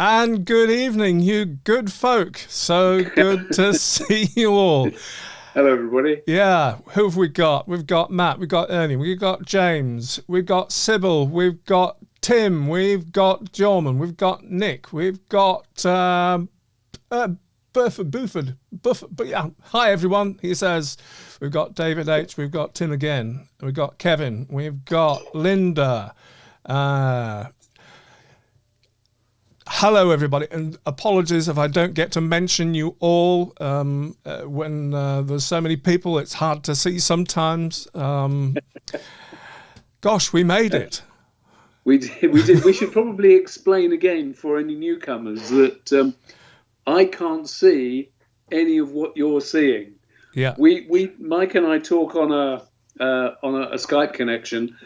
And good evening, you good folk. So good to see you all. Hello, everybody. Yeah, who have we got? We've got Matt, we've got Ernie, we've got James, we've got Sybil, we've got Tim, we've got Jorman, we've got Nick, we've got Buford. But yeah, hi everyone. He says we've got David H, we've got Tim again, we've got Kevin, we've got Linda. Hello, everybody, and apologies if I don't get to mention you all. When there's so many people, it's hard to see sometimes. Gosh, we made it. We did. We should probably explain again for any newcomers that I can't see any of what you're seeing. Yeah. Mike and I talk on a Skype connection.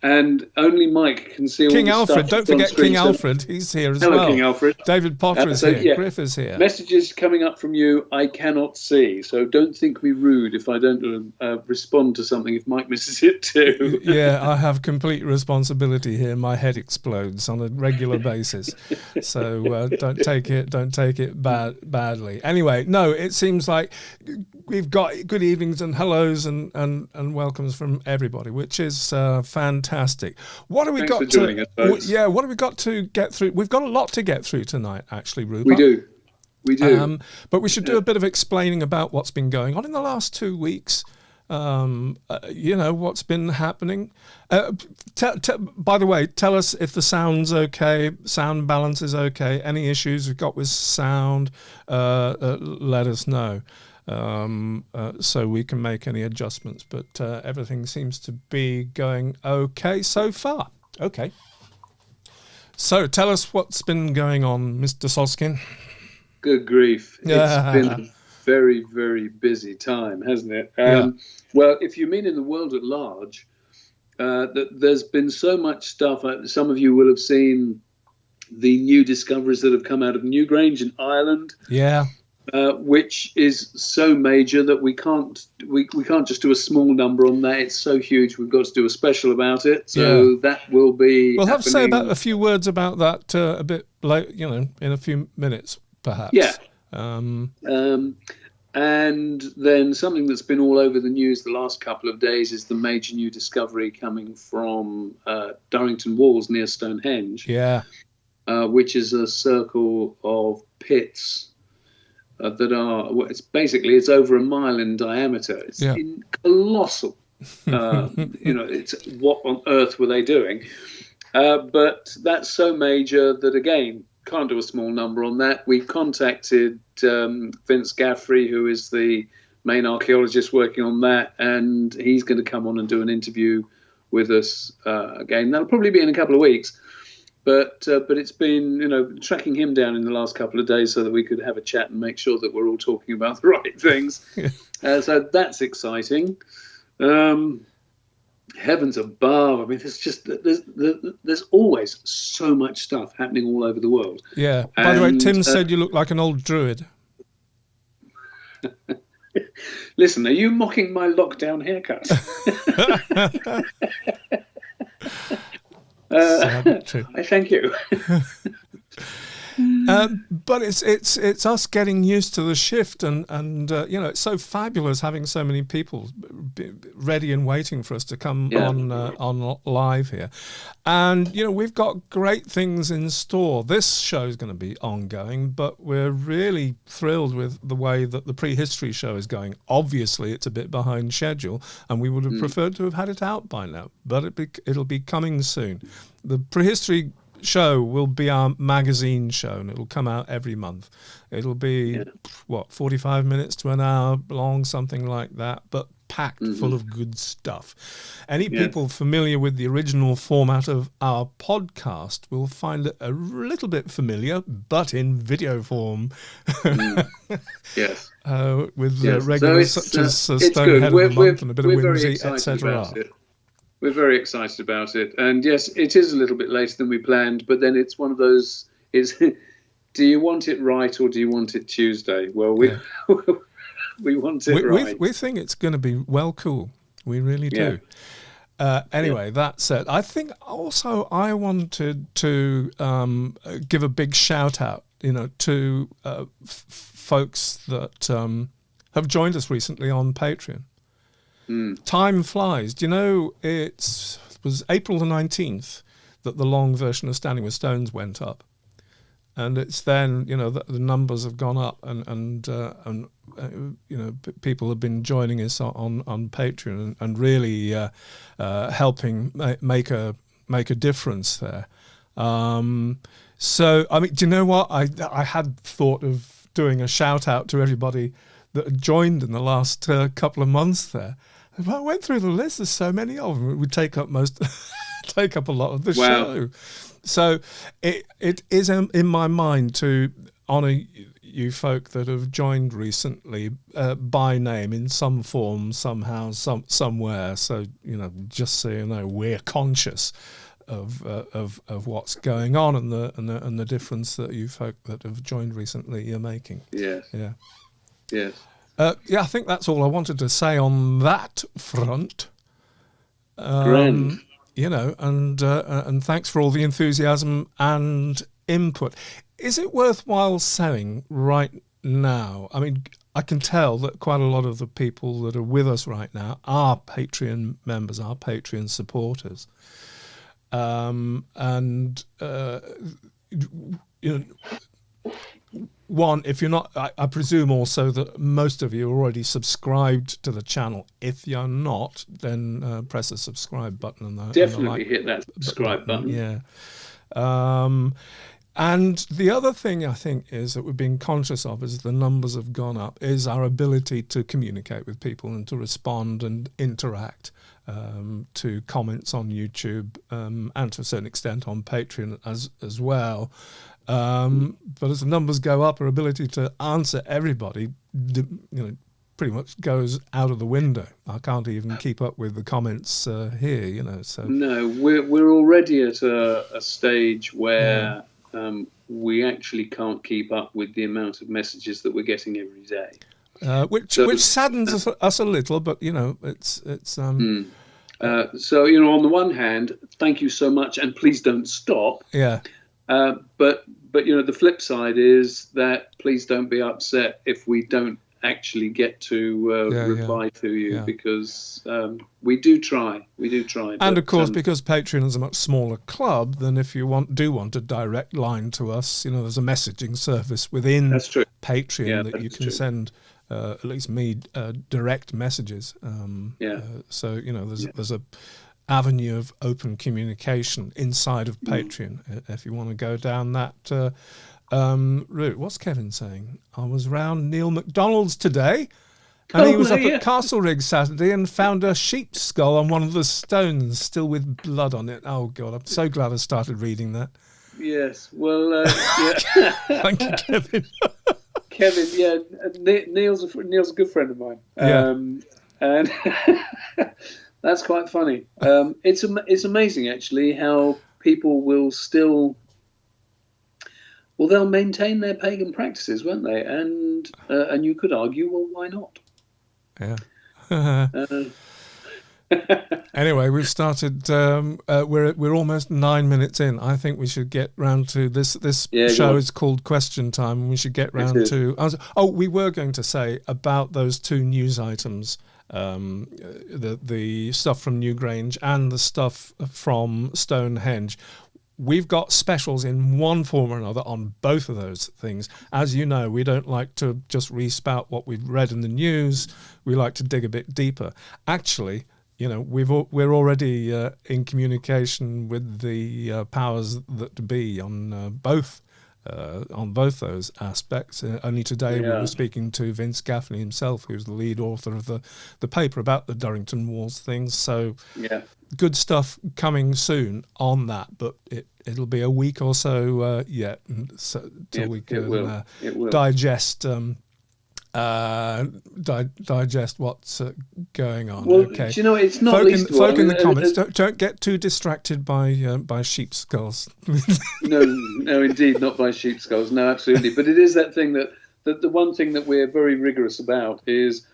And only Mike can see all King the Alfred, stuff. Don't forget King Alfred. He's here as Hello, well. King Alfred. David Potter is here. Yeah. Griff is here. Messages coming up from you I cannot see. So don't think me rude if I don't respond to something if Mike misses it too. Yeah, I have complete responsibility here. My head explodes on a regular basis. So don't take it badly. Anyway, no, it seems like we've got good evenings and hellos and welcomes from everybody, which is fantastic. What have we got to? Yeah, what have we got to get through? We've got a lot to get through tonight, actually, Rupert. We do. But we should do a bit of explaining about what's been going on in the last 2 weeks. What's been happening. By the way, tell us if the sound's okay, sound balance is okay. Any issues we've got with sound, let us know. So we can make any adjustments, but everything seems to be going okay so far. Okay. So tell us what's been going on, Mr. Soskin. Good grief. It's been a very, very busy time, hasn't it? Well, if you mean in the world at large, there's been so much stuff. Some of you will have seen the new discoveries that have come out of Newgrange in Ireland. Yeah. Which is so major that we can't just do a small number on that. It's so huge. We've got to do a special about it. So that will be. We'll have to say about a few words about that a bit later, in a few minutes, perhaps. Yeah. And then something that's been all over the news the last couple of days is the major new discovery coming from Durrington Walls near Stonehenge. Yeah. Which is a circle of pits. That are it's over a mile in diameter. It's colossal. It's what on earth were they doing? But that's so major that again can't do a small number on that. We contacted Vince Gaffrey, who is the main archaeologist working on that, and he's going to come on and do an interview with us again. That'll probably be in a couple of weeks. But it's been, tracking him down in the last couple of days so that we could have a chat and make sure that we're all talking about the right things. So that's exciting. Heavens above. I mean, there's always so much stuff happening all over the world. Yeah. By the way, Tim said you look like an old druid. Listen, are you mocking my lockdown haircut? I thank you. But it's us getting used to the shift, and it's so fabulous having so many people ready and waiting for us to come on live here, and we've got great things in store. This show is going to be ongoing, but we're really thrilled with the way that the Prehistory show is going. Obviously, it's a bit behind schedule, and we would have preferred to have had it out by now, but it'll be coming soon. The Prehistory show will be our magazine show, and it'll come out every month. It'll be 45 minutes to an hour long, something like that, but packed full of good stuff. Any people familiar with the original format of our podcast will find it a little bit familiar, but in video form. Yes. With regulars such as Stonehead of the Month and a bit of Whimsy, etc. We're very excited about it. And yes, it is a little bit later than we planned, but then it's one of those, do you want it right or do you want it Tuesday? Well, we want it right. We think it's going to be well cool. We really do. Anyway, that said, I think also I wanted to give a big shout out, to folks that have joined us recently on Patreon. Time flies. Do you know, it was April the 19th that the long version of Standing with Stones went up. And it's then, the numbers have gone up, and people have been joining us on Patreon and really helping make a difference there. So, I mean, do you know what? I had thought of doing a shout out to everybody that had joined in the last couple of months there. If I went through the list, there's so many of them. It would take up take up a lot of the show. So it is in my mind to honour you folk that have joined recently by name in some form, somehow, somewhere. So just so you know, we're conscious of what's going on and the difference that you folk that have joined recently are making. Yes. Yeah. Yes. I think that's all I wanted to say on that front. Grand. And thanks for all the enthusiasm and input. Is it worthwhile saying right now? I mean, I can tell that quite a lot of the people that are with us right now are Patreon members, are Patreon supporters. One, if you're not, I presume also that most of you are already subscribed to the channel. If you're not, then press the subscribe button. Definitely hit that subscribe button. Yeah. And the other thing I think is that we're being conscious of, as the numbers have gone up, is our ability to communicate with people and to respond and interact to comments on YouTube and to a certain extent on Patreon as well. But as the numbers go up, our ability to answer everybody, pretty much goes out of the window. I can't even keep up with the comments here, So no, we're already at a stage where we actually can't keep up with the amount of messages that we're getting every day. Which saddens us a little, but it's. So on the one hand, thank you so much, and please don't stop. Yeah. But the flip side is that please don't be upset if we don't actually get to reply to you, because we do try. And of course, because Patreon is a much smaller club than if you do want a direct line to us, there's a messaging service within Patreon that you can send. At least me, direct messages. So there's a avenue of open communication inside of Patreon if you want to go down that route. What's Kevin saying? I was round Neil MacDonald's today, and he was up at Castlereagh Saturday and found a sheep skull on one of the stones, still with blood on it. Oh God, I'm so glad I started reading that. Yes, well, yeah. Thank you, Kevin. Kevin, Neil's a good friend of mine. And that's quite funny. It's amazing actually how people will still, they'll maintain their pagan practices, won't they? And you could argue, well, why not? Yeah. Anyway, we've started. We're almost 9 minutes in. I think we should get round to this. This show is called Question Time, and we should get round to. We were going to say about those two news items. The stuff from Newgrange and the stuff from Stonehenge. We've got specials in one form or another on both of those things. As you know, we don't like to just re-spout what we've read in the news. We like to dig a bit deeper. Actually, we're already in communication with the powers that be on both those aspects. Only today we were speaking to Vince Gaffney himself, who's the lead author of the paper about the Durrington Wars things. So good stuff coming soon on that, but it'll be a week or so yet till we can digest digest what's going on. Well, okay. Do you know, it's not folk in the comments. Don't get too distracted by sheep skulls. No, indeed, not by sheep skulls. No, absolutely. But it is that thing that the one thing that we're very rigorous about is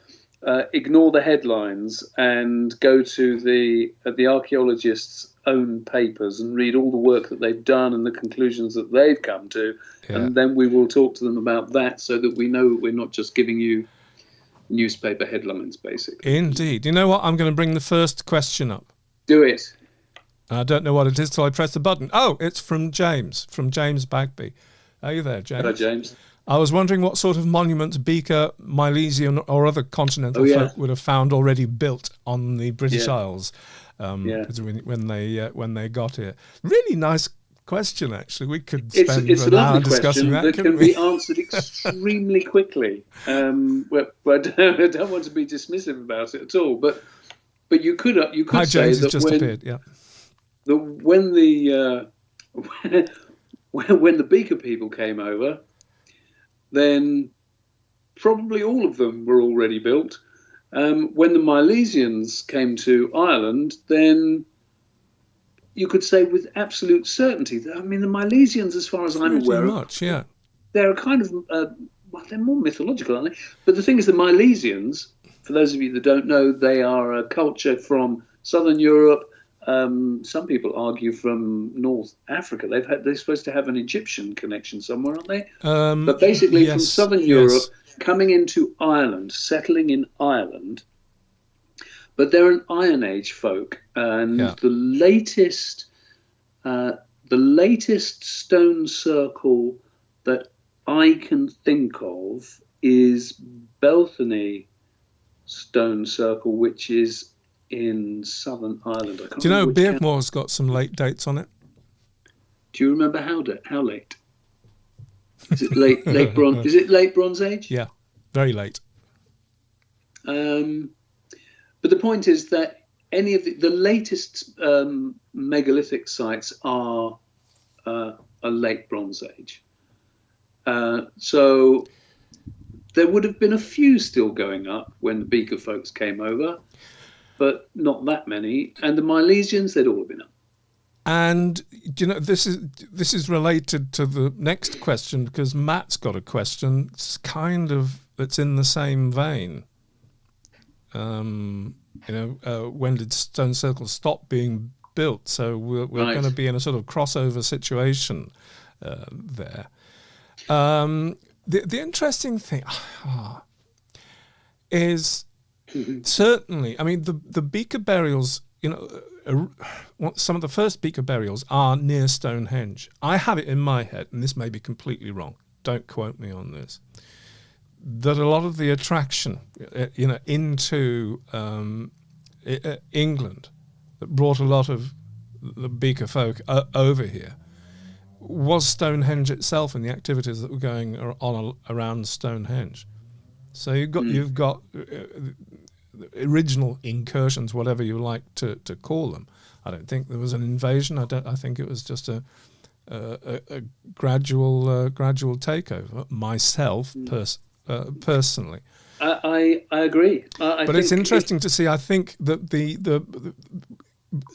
ignore the headlines and go to the archaeologists' own papers and read all the work that they've done and the conclusions that they've come to, and then we will talk to them about that so that we know we're not just giving you newspaper headlines, basically. Indeed. You know what? I'm going to bring the first question up. Do it. I don't know what it is till I press the button. Oh, it's from James Bagby. Are you there, James? Hello, James. I was wondering what sort of monuments Beaker, Milesian, or other continental folk would have found already built on the British Isles when they got here. Really nice question, actually. We could spend an hour discussing that. It's a lovely question that can be answered extremely quickly. I don't want to be dismissive about it at all, but you could Hi, say James, that just appeared. When the Beaker people came over, then probably all of them were already built. When the Milesians came to Ireland, then you could say with absolute certainty. I mean, the Milesians, as far as I'm aware, they're a kind of they're more mythological, aren't they? But the thing is, the Milesians, for those of you that don't know, they are a culture from southern Europe. Some people argue from North Africa. They're supposed to have an Egyptian connection somewhere, aren't they? But basically, from southern Europe, coming into Ireland, settling in Ireland. But they're an Iron Age folk, and the latest stone circle that I can think of is Belthany Stone Circle, which is in Southern Ireland. Do you know Beardmore's got some late dates on it? Do you remember how late? Is it late bronze? Is it late Bronze Age? Yeah, very late. But the point is that any of the latest megalithic sites are a late Bronze Age. So there would have been a few still going up when the Beaker folks came over, but not that many. And the Milesians, they'd all been up. And you know, this is related to the next question, because Matt's got a question. It's in the same vein. When did stone circles stop being built? So we're going to be in a sort of crossover situation there. The interesting thing is certainly, I mean, the Beaker burials, some of the first Beaker burials are near Stonehenge. I have it in my head, and this may be completely wrong, don't quote me on this, that a lot of the attraction, into England that brought a lot of the Beaker folk over here was Stonehenge itself and the activities that were going on around Stonehenge. So you've got original incursions, whatever you like to call them. I don't think there was an invasion. I think it was just a gradual takeover. Myself, personally, I agree. But it's interesting to see. I think that the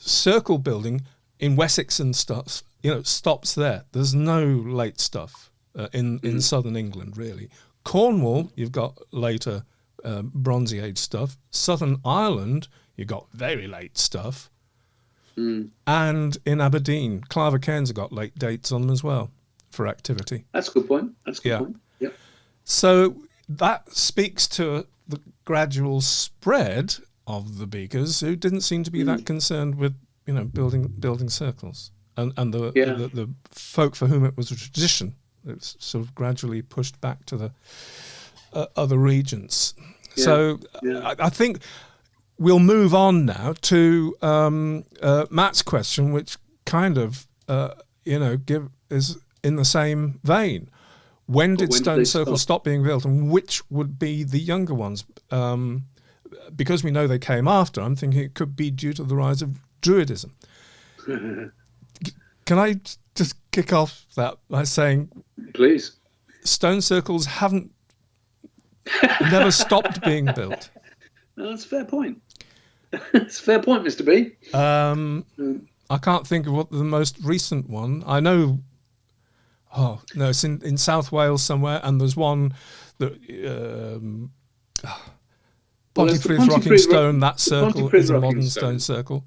circle building in Wessex and stuff, stops there. There's no late stuff in southern England, really. Cornwall, you've got later Bronze Age stuff. Southern Ireland, you've got very late stuff. And in Aberdeen, Clive Cairns have got late dates on them as well for activity. That's a good point. Yeah. So that speaks to the gradual spread of the Beakers, who didn't seem to be that concerned with building circles, and the folk for whom it was a tradition. It's sort of gradually pushed back to the other regions. I think we'll move on now to Matt's question, which kind of is in the same vein. When did stone circles stop being built, and which would be the younger ones? Because we know they came after, I'm thinking it could be due to the rise of Druidism. Can I just kick off that by saying, please, stone circles never stopped being built. No, that's a fair point. It's a fair point, Mr. B. I can't think of what the most recent one. I know. Oh no, it's in South Wales somewhere, and there's one that Pontypridd rocking stone. That circle Pontypridd is a modern stone circle.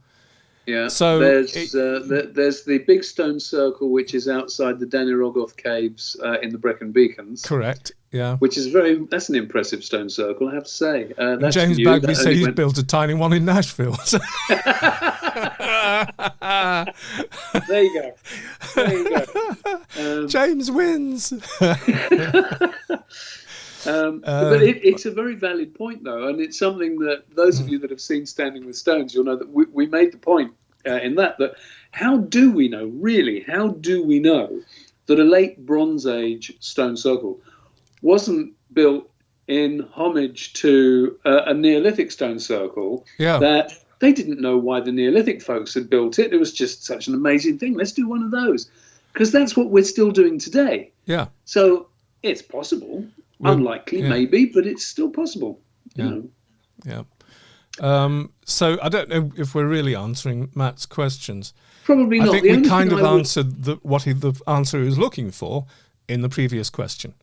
Yeah. So there's the big stone circle which is outside the Danirogoth caves in the Brecon Beacons. Correct. Yeah. Which is that's an impressive stone circle, I have to say. That's James Bagby said he's built a tiny one in Nashville. There you go. James wins. But it's a very valid point, though, and it's something that those of you that have seen Standing with Stones, you'll know that we made the point in that how do we know that a late Bronze Age stone circle wasn't built in homage to a Neolithic stone circle that they didn't know why the Neolithic folks had built it. It was just such an amazing thing. Let's do one of those, because that's what we're still doing today. Yeah. So it's possible. Unlikely, maybe, but it's still possible. You know. Yeah. So I don't know if we're really answering Matt's questions. Probably not. I think we kind of answered the answer he was looking for in the previous question.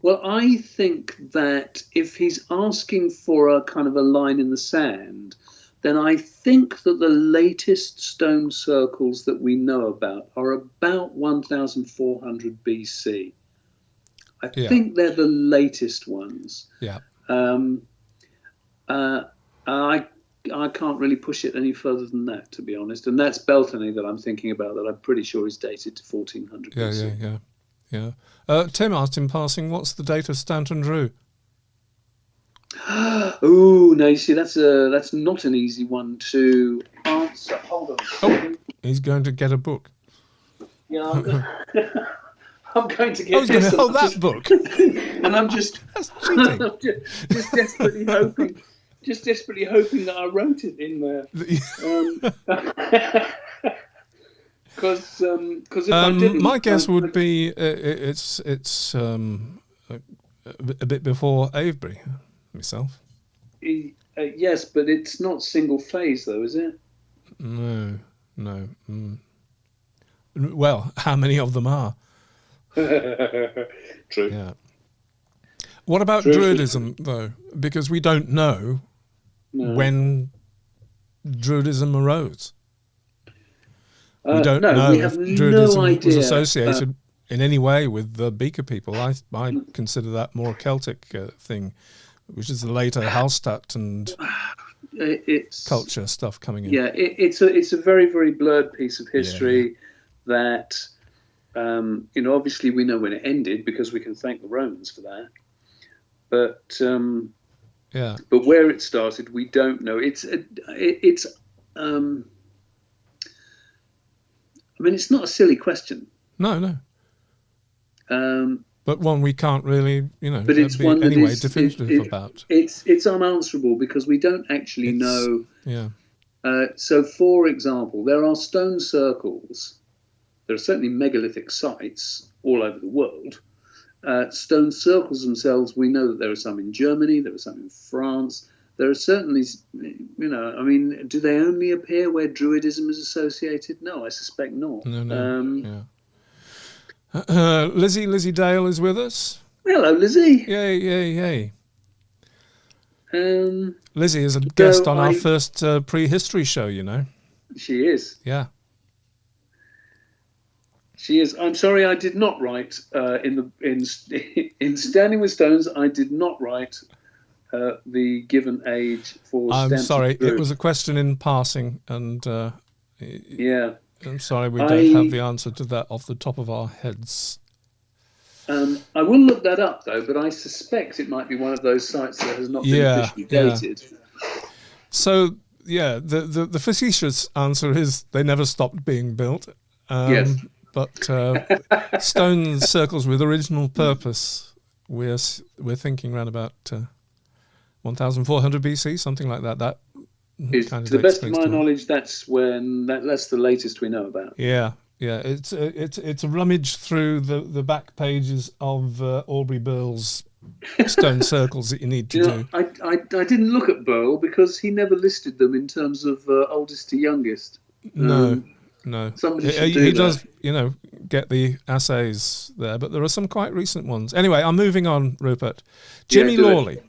Well, I think that if he's asking for a kind of a line in the sand, then I think that the latest stone circles that we know about are about 1400 BC. I think they're the latest ones. Yeah. I can't really push it any further than that, to be honest. And that's Beltane that I'm thinking about, that I'm pretty sure is dated to 1400 BC. Yeah. Tim asked in passing, what's the date of Stanton Drew? Oh, no, you see, that's not an easy one to answer. Hold on a second. He's going to get a book. Yeah, I'm going to get I was going to hold that book. And I'm just That's cheating. I'm just desperately hoping that I wrote it in there. Because if I didn't, my guess would be it's a bit before Avebury, myself. Yes, but it's not single phase though, is it? No. Well, how many of them are? True. Yeah. What about Druidism, though? Because we don't know when Druidism arose. We don't know if Druidism was associated in any way with the Beaker people. I consider that more a Celtic thing, which is the later Hallstatt and culture stuff coming in. Yeah, it's a very, very blurred piece of history that, obviously we know when it ended because we can thank the Romans for that. But but where it started, we don't know. It's not a silly question. No. But one we can't really, but it's be one that anyway is definitive about. It's unanswerable because we don't actually know. Yeah. So, for example, there are stone circles. There are certainly megalithic sites all over the world. Stone circles themselves, we know that there are some in Germany, there are some in France. There are certainly, do they only appear where Druidism is associated? No, I suspect not. No. Lizzie Dale is with us. Hello, Lizzie. Yay. Lizzie is a guest on our first Prehistory show, you know. She is. Yeah. She is. I'm sorry, I did not write in Standing with Stones. I did not write the given age for. I'm sorry, it was a question in passing, and I'm sorry we don't have the answer to that off the top of our heads. I will look that up though, but I suspect it might be one of those sites that has not been officially dated. So the facetious answer is they never stopped being built. Yes. But stone circles with original purpose, we're thinking around about 1400 BC, something like that. That is, kind of to the best of my knowledge, that's that's the latest we know about. Yeah. It's a rummage through the back pages of Aubrey Burl's stone circles that you need to do. I didn't look at Burl because he never listed them in terms of oldest to youngest. No. Somebody should He does, get the assays there, but there are some quite recent ones. Anyway, I'm moving on, Rupert. Jimmy Lawley.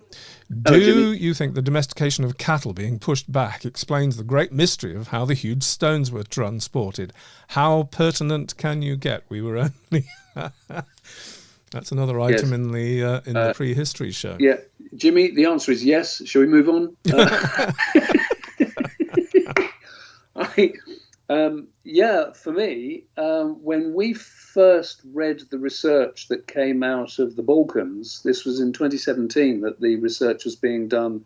Do you think the domestication of cattle being pushed back explains the great mystery of how the huge stones were transported? How pertinent can you get? We were only... That's another item in the prehistory show. Yeah, Jimmy, the answer is yes. Shall we move on? For me, when we first read the research that came out of the Balkans, this was in 2017 that the research was being done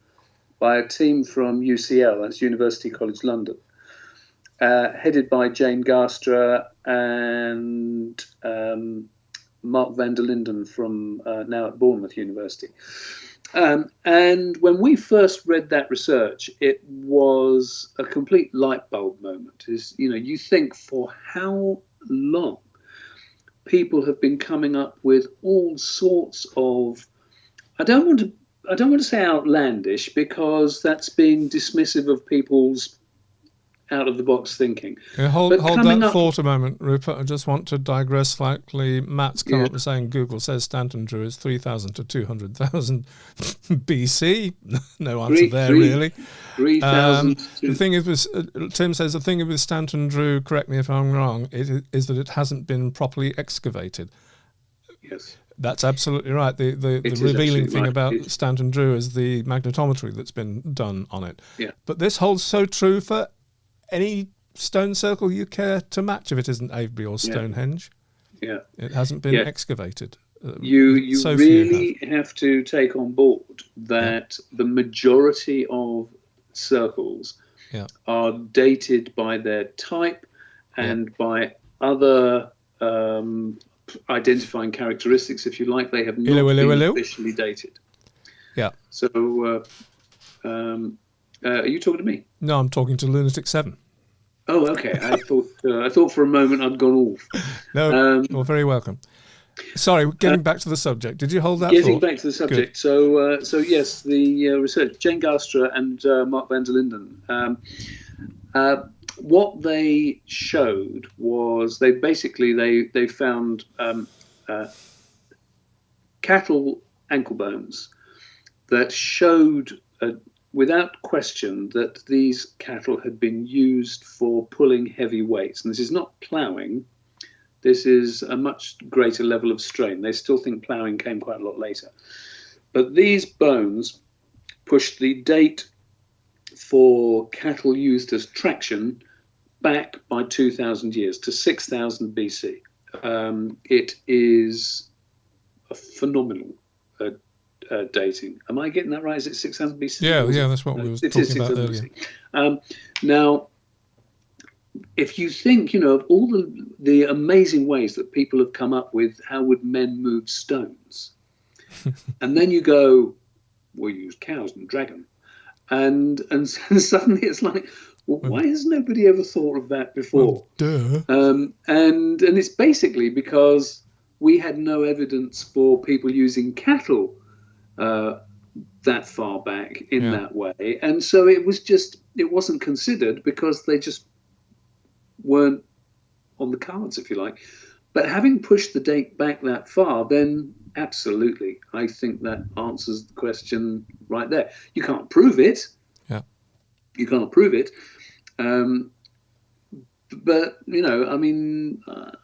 by a team from UCL, that's University College London, headed by Jane Garstra and Mark van der Linden from now at Bournemouth University. And when we first read that research, it was a complete light bulb moment. You think, for how long people have been coming up with all sorts of, I don't want to say outlandish, because that's being dismissive of people's out-of-the-box thinking. Hold that thought a moment, Rupert. I just want to digress slightly. Matt's come up and saying Google says Stanton Drew is 3,000 to 200,000 BC. No answer there, really. 3,000. The thing is, Tim says, the thing with Stanton Drew, correct me if I'm wrong, is that it hasn't been properly excavated. Yes. That's absolutely right. The revealing thing about Stanton Drew is the magnetometry that's been done on it. Yeah. But this holds so true for any stone circle you care to match, if it isn't Avebury or Stonehenge. Yeah. It hasn't been excavated. You so really have to take on board that the majority of circles are dated by their type and by other identifying characteristics, if you like. They have not been officially dated. Yeah. So, are you talking to me? No, I'm talking to Lunatic 7. Oh, okay. I thought for a moment I'd gone off. No, you're very welcome. Sorry, getting back to the subject. Did you hold that Getting thought? back to the subject. Good. So yes, the research, Jane Garstra and Mark van der Linden, what they showed was they found cattle ankle bones that showed without question that these cattle had been used for pulling heavy weights. And this is not ploughing. This is a much greater level of strain. They still think ploughing came quite a lot later. But these bones pushed the date for cattle used as traction back by 2,000 years to 6,000 BC. It is a phenomenal dating. Am I getting that right? Is it 6,000 BC? Yeah, that's what we were talking about earlier. Now, if you think, of all the amazing ways that people have come up with how would men move stones, and then you go, we use cows and dragon, and suddenly it's like, well, why has nobody ever thought of that before? Duh. And it's basically because we had no evidence for people using cattle that far back in that way, and so it wasn't considered because they just weren't on the cards, if you like. But having pushed the date back that far, then absolutely, I think that answers the question right there. You can't prove it. Yeah. You can't prove it. But,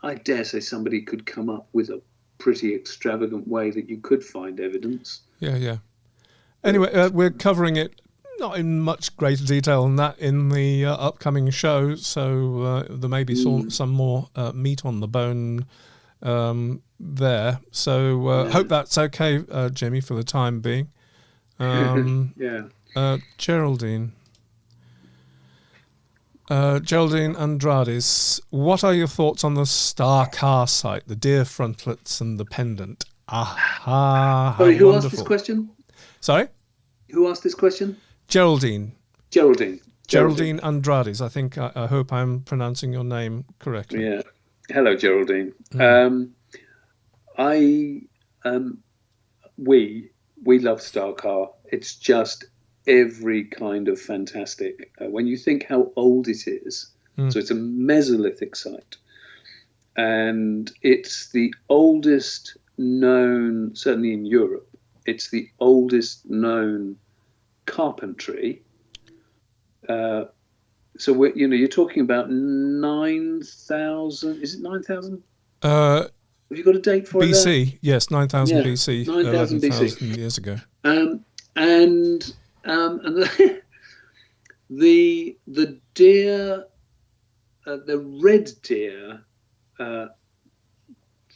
I dare say somebody could come up with a pretty extravagant way that you could find evidence. Yeah. Anyway, we're covering it not in much greater detail than that in the upcoming show, so there may be some more meat on the bone there. So hope that's okay, Jimmy, for the time being. Geraldine Andrades, what are your thoughts on the Star Carr site, the deer frontlets and the pendant? Sorry, who asked this question? Sorry? Who asked this question? Geraldine Andrades. I think, I hope I'm pronouncing your name correctly. Yeah. Hello, Geraldine. We love Star Carr. It's just every kind of fantastic. When you think how old it is, so it's a Mesolithic site, and it's the oldest known, certainly in Europe, it's the oldest known carpentry. So you're talking about 9,000. Is it 9,000? Have you got a date for BC? it? BC, yes, 9,000 BC, 9,000 11,000 years ago. And the deer, the red deer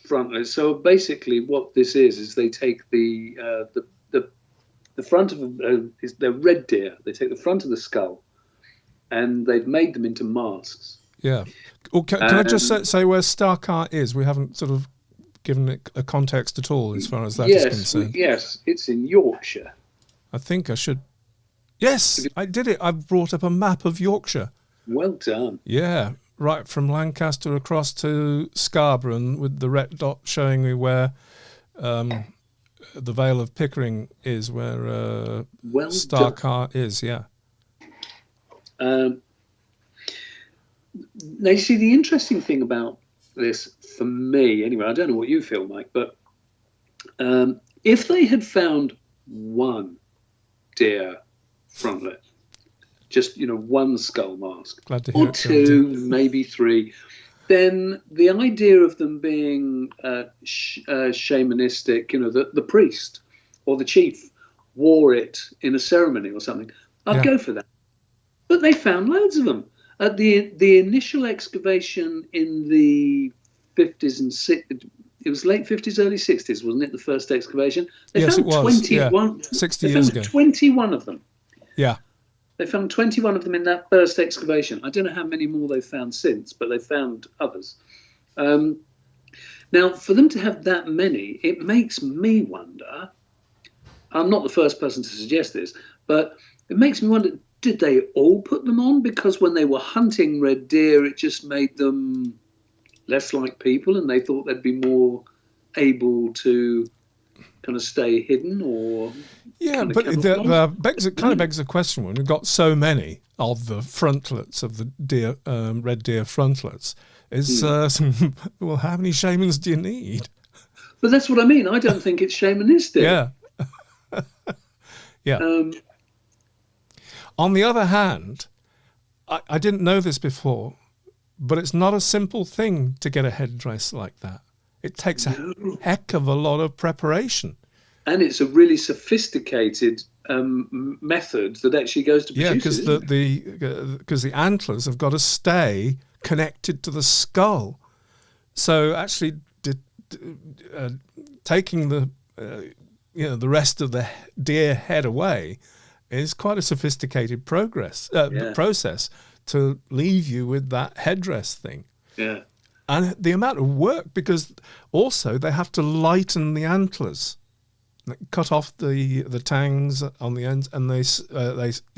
frontlets. So basically, what this is they take the front of they're red deer. They take the front of the skull, and they've made them into masks. Yeah. Well, can I just say where Carr is? We haven't sort of given it a context at all as far as that is concerned. Yes, it's in Yorkshire. I think I should. Yes, I did it. I brought up a map of Yorkshire. Well done. Yeah, right from Lancaster across to Scarborough, and with the red dot showing me where the Vale of Pickering is, where Carr is. Yeah. Now, you see, the interesting thing about this, for me, anyway, I don't know what you feel, Mike, but if they had found one deer frontlet, just one skull mask, or two, maybe three, then the idea of them being shamanistic, the priest or the chief wore it in a ceremony or something, I'd go for that. But they found loads of them. At the initial excavation in the 50s and 60s, it was late 50s, early 60s, wasn't it? The first excavation. Yes, it was. 21. 60 years ago. 21 of them. Yeah. They found 21 of them in that first excavation. I don't know how many more they've found since, but they found others. Now, for them to have that many, it makes me wonder. I'm not the first person to suggest this, but it makes me wonder, did they all put them on? Because when they were hunting red deer, it just made them less like people, and they thought they'd be more able to kind of stay hidden, or but it begs the question, when we've got so many of the frontlets of the deer, red deer frontlets, is well, how many shamans do you need? But that's what I mean. I don't think it's shamanistic. Yeah. Yeah. On the other hand, I didn't know this before, but it's not a simple thing to get a headdress like that. It takes a heck of a lot of preparation. And it's a really sophisticated method that actually goes to produce because the antlers have got to stay connected to the skull. So actually taking the rest of the deer head away is quite a sophisticated process to leave you with that headdress thing. Yeah. And the amount of work, because also they have to lighten the antlers, cut off the tangs on the ends, and they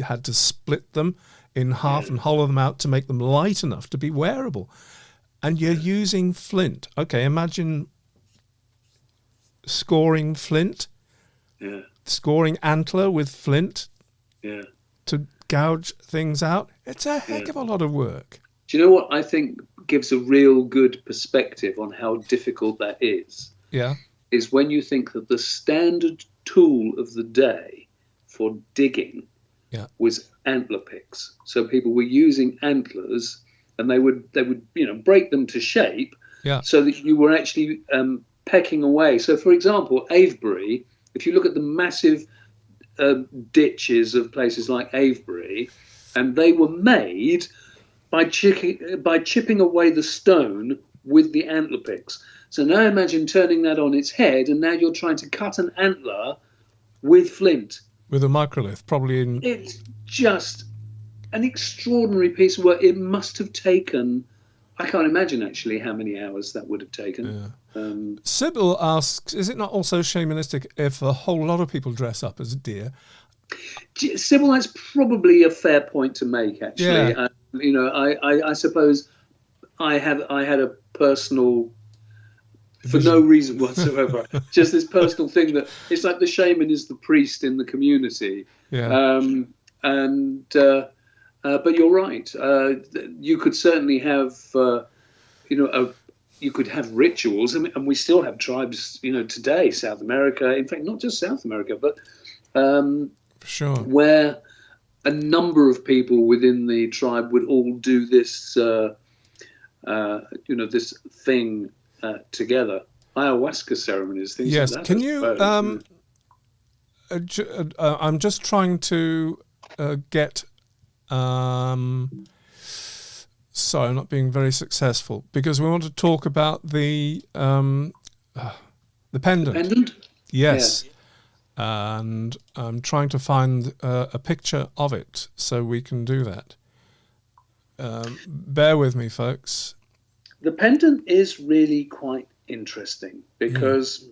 had to split them in half and hollow them out to make them light enough to be wearable. And you're using flint. Okay, imagine scoring flint, scoring antler with flint to gouge things out. It's a heck of a lot of work. Do you know what I think gives a real good perspective on how difficult that is? Yeah. Is when you think that the standard tool of the day for digging was antler picks. So people were using antlers, and they would break them to shape so that you were actually pecking away. So, for example, Avebury, if you look at the massive ditches of places like Avebury, and they were made by chipping away the stone with the antler picks. So now imagine turning that on its head, and now you're trying to cut an antler with flint. With a microlith, probably in... It's just an extraordinary piece of work. It must have taken... I can't imagine, actually, how many hours that would have taken. Yeah. Sybil asks, is it not also shamanistic if a whole lot of people dress up as deer? Sybil, that's probably a fair point to make, actually. Yeah. I suppose I had a personal... for no reason whatsoever, just this personal thing that it's like the shaman is the priest in the community. Yeah. But you're right. You could certainly have, you could have rituals, and we still have tribes, today, South America, in fact, not just South America, but sure, where a number of people within the tribe would all do this, this thing together. Ayahuasca ceremonies, things like that. Can you? I'm just trying to get. Sorry, I'm not being very successful because we want to talk about the pendant. The pendant? Yes. Yeah. And I'm trying to find a picture of it so we can do that. Bear with me, folks. The pendant is really quite interesting because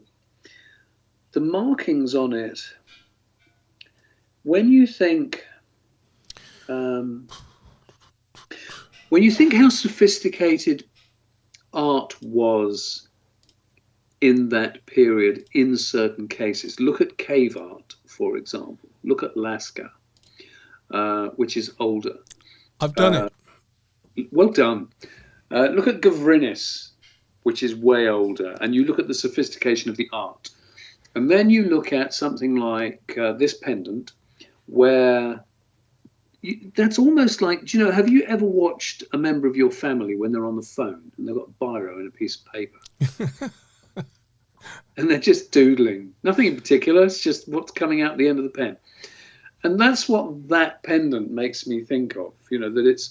the markings on it, when you think how sophisticated art was in that period in certain cases, look at cave art, for example. Look at Lascaux, which is older. I've done it. Well done. Look at Gavrinis, which is way older, and you look at the sophistication of the art. And then you look at something like this pendant, where that's almost like, have you ever watched a member of your family when they're on the phone and they've got a biro and a piece of paper? And they're just doodling. Nothing in particular, it's just what's coming out the end of the pen. And that's what that pendant makes me think of, that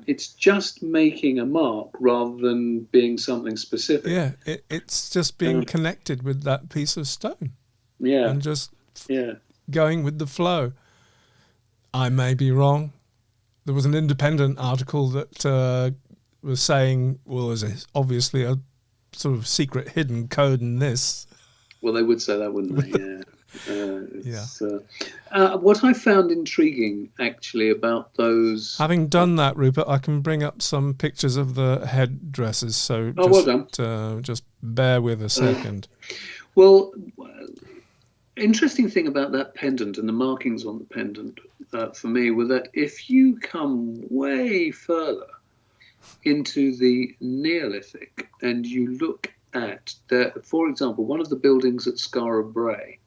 it's just making a mark rather than being something specific. Yeah, it's just being connected with that piece of stone. Yeah. And just going with the flow. I may be wrong. There was an independent article that was saying, well, there's obviously a sort of secret hidden code in this. Well, they would say that, wouldn't they? What I found intriguing, actually, about those... Having done that, Rupert, I can bring up some pictures of the headdresses, so well done. Just bear with a second. Well, interesting thing about that pendant and the markings on the pendant, for me, were that if you come way further into the Neolithic and you look at, for example, one of the buildings at Skara Brae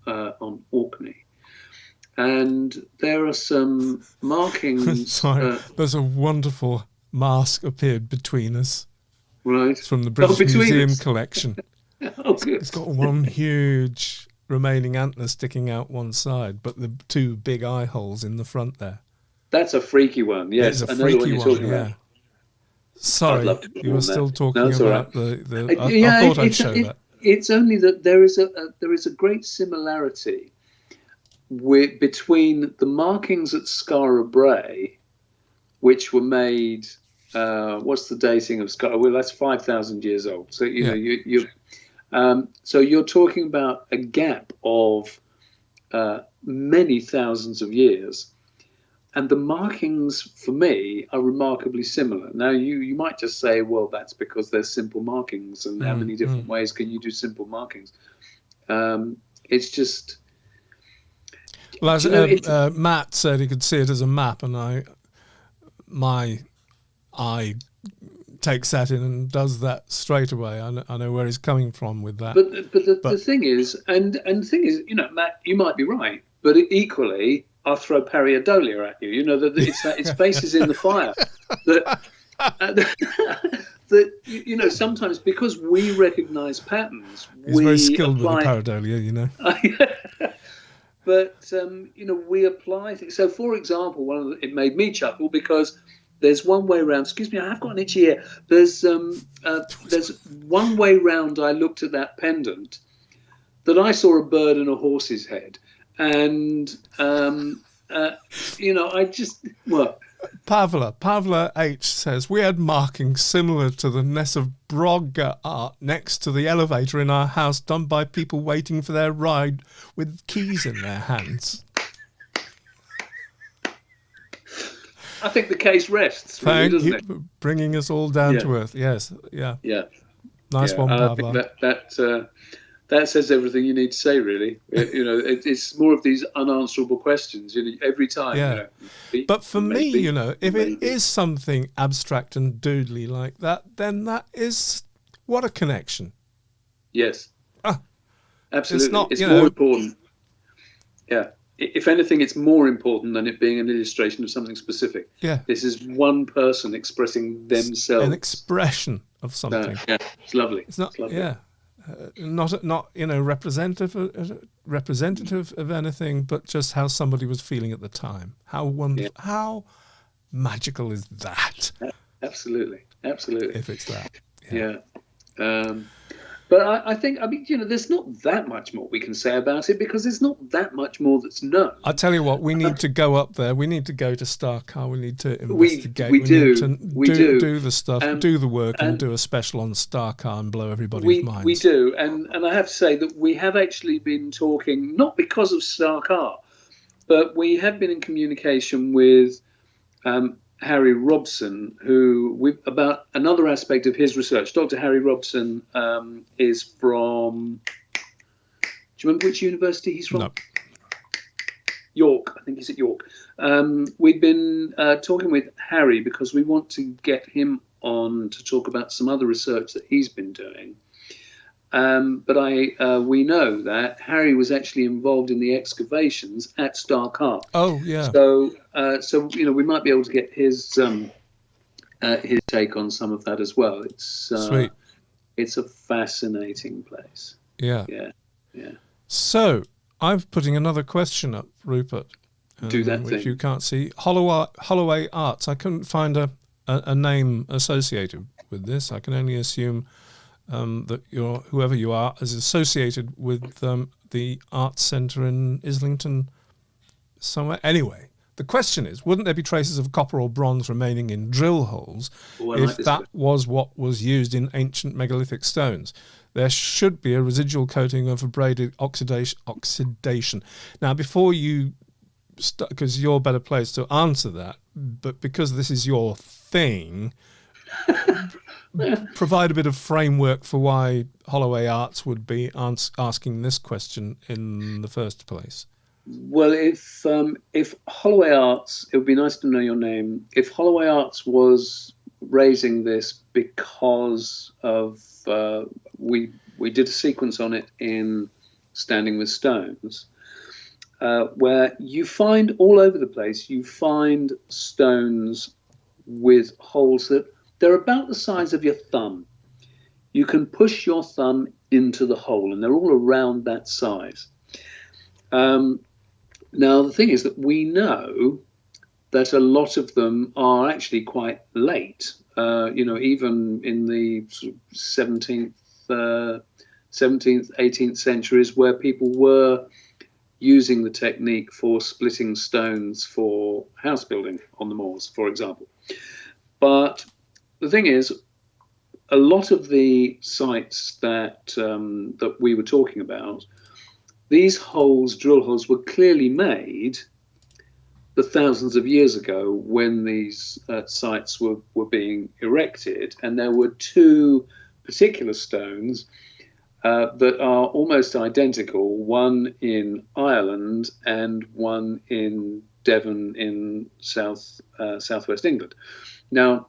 on Orkney, and there are some markings. Sorry, there's a wonderful mask appeared between us. Right. It's from the British Museum collection. Oh, good. It's got one huge remaining antler sticking out one side, but the two big eye holes in the front there. That's a freaky one. Yes, it's a freaky one. Yeah. Sorry, you were still talking about the. I thought I'd show that. It's only that there is a great similarity between the markings at Skara Brae, which were made. What's the dating of Skara? Well, that's 5,000 years old. So so you're talking about a gap of many thousands of years. And the markings, for me, are remarkably similar. Now, you might just say, well, that's because they're simple markings, and how many different ways can you do simple markings? It's just... Well, as Matt said, he could see it as a map, and my eye takes that in and does that straight away. I know where he's coming from with that. But the thing is, and the thing is, Matt, you might be right, but equally... I'll throw pareidolia at you. That its face is in the fire. That sometimes because we recognise patterns, he's very skilled with the pareidolia, But we apply things. So, for example, it made me chuckle because there's one way round. Excuse me, I have got an itchy ear. There's one way round. I looked at that pendant that I saw a bird and a horse's head. And, I just... What? Pavla H says, we had markings similar to the Ness of Brogga art next to the elevator in our house done by people waiting for their ride with keys in their hands. I think the case rests, really, doesn't it? For bringing us all down to earth. Yes, yeah. Yeah. Nice one, Pavla. I think that says everything you need to say, really. It's more of these unanswerable questions, every time. Yeah. But for me, if it is something abstract and doodly like that, then that is what a connection. Yes. Absolutely. It's more important. Yeah. If anything, it's more important than it being an illustration of something specific. Yeah. This is one person expressing themselves. An expression of something. Yeah. It's lovely. It's not. It's lovely. Yeah. Not representative of anything, but just how somebody was feeling at the time. How wonderful! Yeah. How magical is that? Absolutely. If it's that. Yeah. But I think, there's not that much more we can say about it because there's not that much more that's known. I tell you what, we need to go up there. We need to go to Carr. We need to investigate. We do the stuff, do the work, and do a special on Carr and blow everybody's minds. We do, and I have to say that we have actually been talking, not because of Carr, but we have been in communication with Harry Robson, about another aspect of his research. Dr. Harry Robson is from, do you remember which university he's from? No. York, I think he's at York. We've been talking with Harry because we want to get him on to talk about some other research that he's been doing. But we know that Harry was actually involved in the excavations at Carr. Oh, yeah. So we might be able to get his take on some of that as well. It's sweet. It's a fascinating place. Yeah. Yeah. So I'm putting another question up, Rupert. Do that which thing. You can't see. Holloway Arts. I couldn't find a name associated with this. I can only assume that whoever you are is associated with the Arts Centre in Islington somewhere. Anyway, the question is, wouldn't there be traces of copper or bronze remaining in drill holes if that was what was used in ancient megalithic stones? There should be a residual coating of abraded oxidation. Now, before you start, because you're better placed to answer that, but because this is your thing... provide a bit of framework for why Holloway Arts would be asking this question in the first place. Well, if Holloway Arts, it would be nice to know your name. If Holloway Arts was raising this because of we did a sequence on it in Standing with Stones, where you find all over the place, you find stones with holes that they're about the size of your thumb. You can push your thumb into the hole, and they're all around that size. Now, the thing is that we know that a lot of them are actually quite late. Even in the sort of 17th, 18th centuries, where people were using the technique for splitting stones for house building on the moors, for example. But the thing is, a lot of the sites that we were talking about, these drill holes, were clearly made the thousands of years ago when these sites were being erected, and there were two particular stones that are almost identical, one in Ireland and one in Devon in southwest England. Now,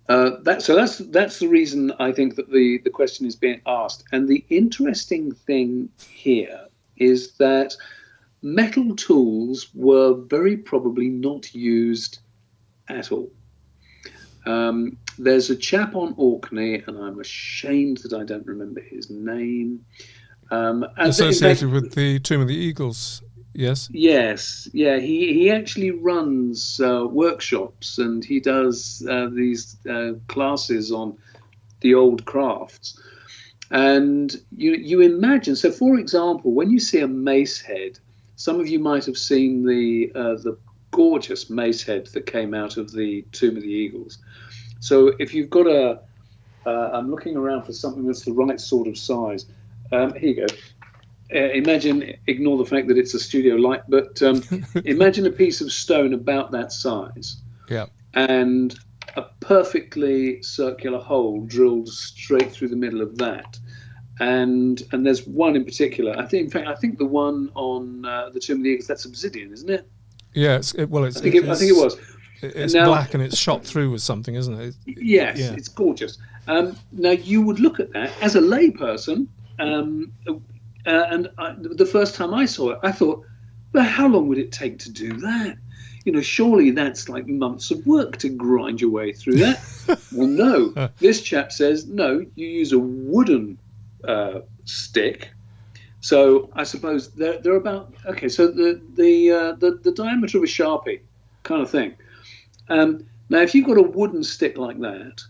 that's the reason I think that the question is being asked. And the interesting thing here is that metal tools were very probably not used at all. There's a chap on Orkney, and I'm ashamed that I don't remember his name. Associated with the Tomb of the Eagles. Yes. Yes. Yeah. He actually runs workshops, and he does these classes on the old crafts. And you imagine. So, for example, when you see a mace head, some of you might have seen the gorgeous mace head that came out of the Tomb of the Eagles. So, if you've got I'm looking around for something that's the right sort of size. Here you go. Ignore the fact that it's a studio light, but imagine a piece of stone about that size, and a perfectly circular hole drilled straight through the middle of that. and there's one in particular. I think the one on the Tomb of the Eagles, that's obsidian, isn't it? Yeah, I think it was. It's now, black and it's shot through with something, isn't it? Yes, yeah. It's gorgeous. Now you would look at that as a layperson, and the first time I saw it, I thought, well, how long would it take to do that? Surely that's like months of work to grind your way through that. Well, no. This chap says, no, you use a wooden stick. So I suppose they're about, okay, so the diameter of a Sharpie kind of thing. Now, if you've got a wooden stick like that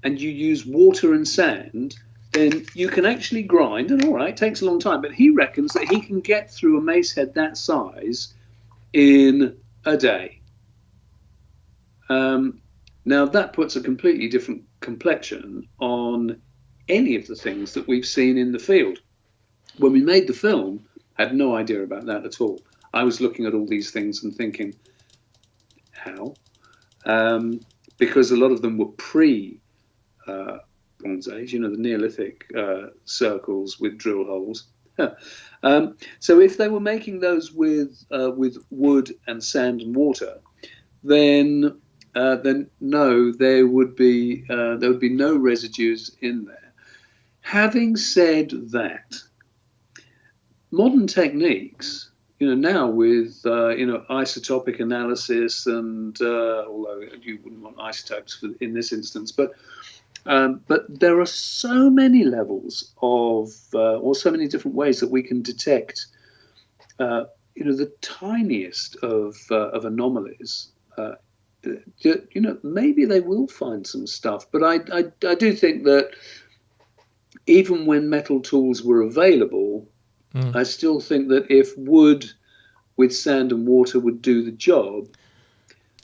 and you use water and sand, then you can actually grind, and all right, it takes a long time, but he reckons that he can get through a mace head that size in a day. Now, that puts a completely different complexion on any of the things that we've seen in the field. When we made the film, I had no idea about that at all. I was looking at all these things and thinking, how? Because a lot of them were Bronze Age, the Neolithic circles with drill holes. So if they were making those with wood and sand and water, then no, there would be no residues in there. Having said that, modern techniques, now with isotopic analysis, and although you wouldn't want isotopes in this instance, but there are so many levels of, or so many different ways that we can detect, the tiniest of anomalies. Maybe they will find some stuff, but I do think that even when metal tools were available, I still think that if wood with sand and water would do the job,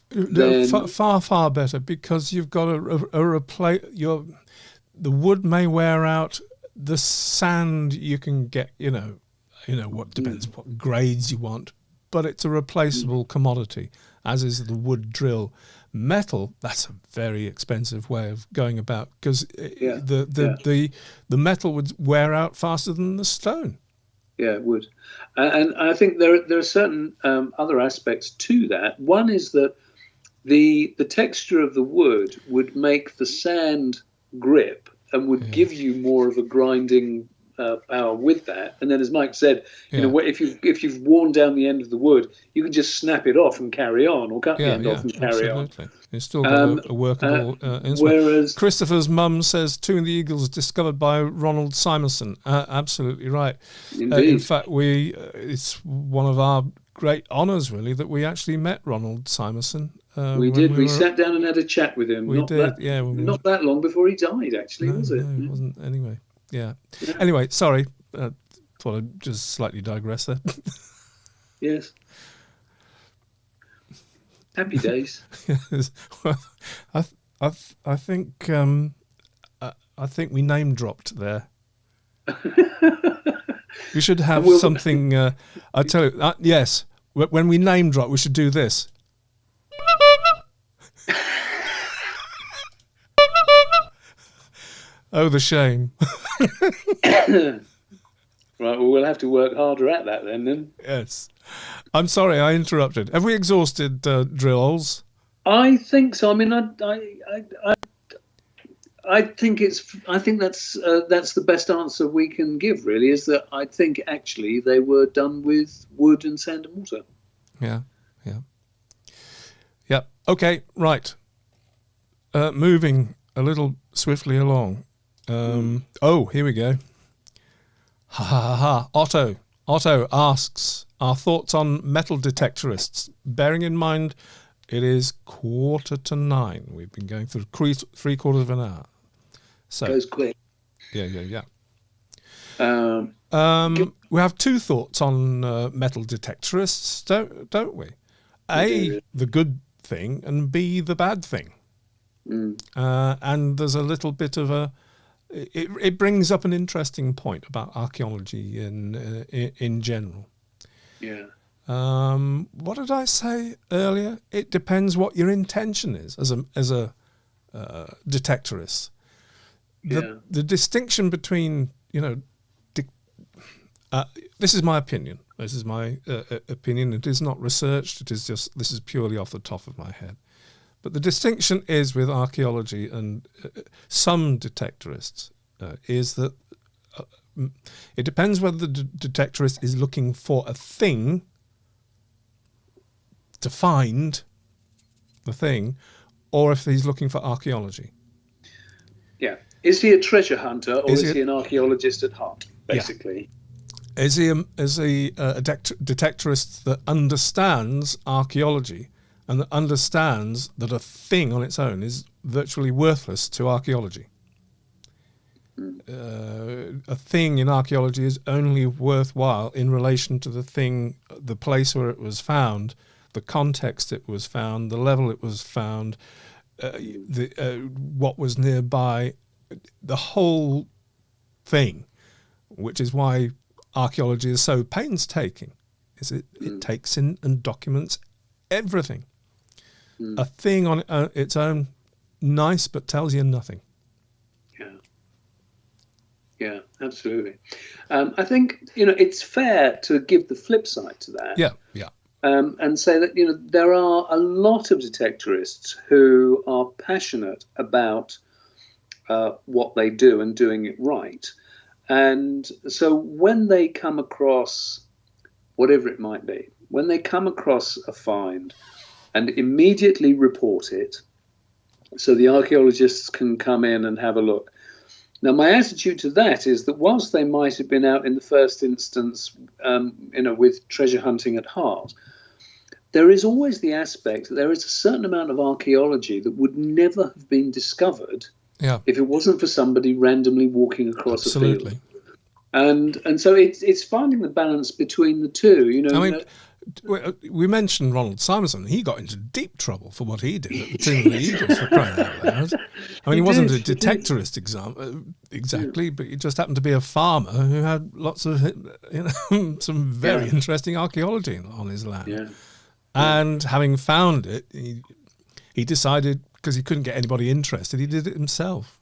then far better, because you've got a replace. The wood may wear out, the sand you can get. What depends what grades you want, but it's a replaceable commodity, as is the wood drill. Metal, that's a very expensive way of going about, because the metal would wear out faster than the stone. Yeah, it would. And I think there are certain other aspects to that. One is that the texture of the wood would make the sand grip and would give you more of a grinding power with that. And then, as Mike said, if you've worn down the end of the wood, you can just snap it off and carry on, or cut the end off and carry on. It's still got a workable instrument. Whereas Christopher's mum says Tomb of the Eagles discovered by Ronald Simonson. Absolutely right. In fact, it's one of our great honours, really, that we actually met Ronald Simonson. We did. We sat down and had a chat with him. Not that long before he died, actually, was it? No, it wasn't. Anyway, yeah. Anyway, sorry. Thought I'd just slightly digress there. Yes. Happy days. Yes. Well, I think we name dropped there. We should have something. I tell you, yes. When we name drop, we should do this. Oh, the shame. Right, well, we'll have to work harder at that then. Yes. I'm sorry, I interrupted. Have we exhausted drill holes? I think so. I mean, I think that's the best answer we can give, really, is that I think actually they were done with wood and sand and water. Yeah. Okay, right. Moving a little swiftly along. Here we go. Otto asks our thoughts on metal detectorists, bearing in mind it is 8:45. We've been going through 3/4 of an hour. So goes quick. Yeah. We have two thoughts on metal detectorists, don't we? A, the good thing, and B, the bad thing. And there's a little bit of it brings up an interesting point about archaeology in general. Yeah. What did I say earlier? It depends what your intention is as a detectorist. The distinction between this is my opinion. This is my opinion. It is not researched. This is purely off the top of my head. But the distinction is with archaeology and some detectorists is that it depends whether the detectorist is looking for a thing to find the thing, or if he's looking for archaeology. Yeah. Is he a treasure hunter, or is he an archaeologist at heart, basically? Yeah. Is he a detectorist that understands archaeology and that understands that a thing on its own is virtually worthless to archaeology? A thing in archaeology is only worthwhile in relation to the place where it was found, the context it was found, the level it was found, what was nearby, the whole thing, which is why archaeology is so painstaking. It takes in and documents everything. A thing on its own, nice, but tells you nothing. Yeah, absolutely. I think, it's fair to give the flip side to that. Yeah. And say that, there are a lot of detectorists who are passionate about what they do and doing it right. And so when they come across whatever it might be, when they come across a find and immediately report it, so the archaeologists can come in and have a look. Now, my attitude to that is that whilst they might have been out in the first instance, with treasure hunting at heart, there is always the aspect that there is a certain amount of archaeology that would never have been discovered if it wasn't for somebody randomly walking across a field. And so it's finding the balance between the two. I mean, we mentioned Ronald Simonson. He got into deep trouble for what he did at the Tomb of the Eagles, for crying out loud. I mean, he wasn't a detectorist exactly, but he just happened to be a farmer who had lots of, some very interesting archaeology on his land. Yeah. And having found it, he decided, because he couldn't get anybody interested, he did it himself.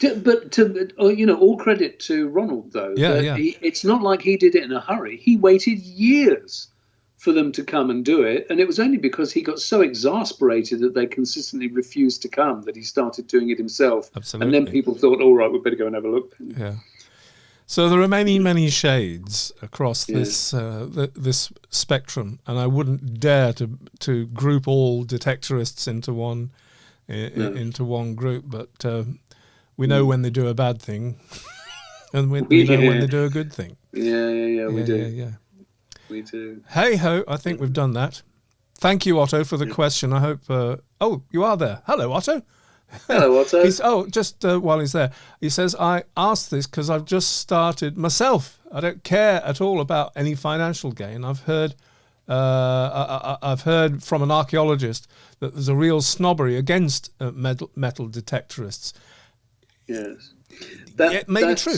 But all credit to Ronald, though. It's not like he did it in a hurry. He waited years for them to come and do it, and it was only because he got so exasperated that they consistently refused to come that he started doing it himself. Absolutely. And then people thought, all right, we better go and have a look. Yeah. So there are many, many shades across this this spectrum, and I wouldn't dare to group all detectorists into one group. But we know when they do a bad thing, and we know when they do a good thing. Yeah, we do. Yeah. We do. Hey ho! I think we've done that. Thank you, Otto, for the question. I hope. You are there. Hello, Otto. Hello, Otto. Just while he's there, he says, I asked this because I've just started myself. I don't care at all about any financial gain. I've heard from an archaeologist that there's a real snobbery against metal detectorists. Yes. It may be true.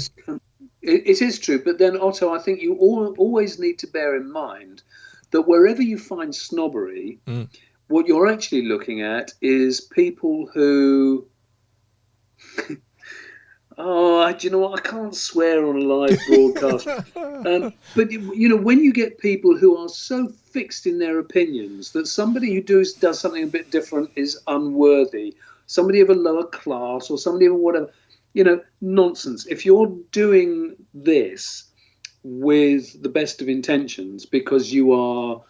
It is true. But then, Otto, I think you always need to bear in mind that wherever you find snobbery, what you're actually looking at is people who... do you know what? I can't swear on a live broadcast. But, when you get people who are so fixed in their opinions that somebody who does something a bit different is unworthy, somebody of a lower class or somebody of whatever, nonsense. If you're doing this with the best of intentions because you are...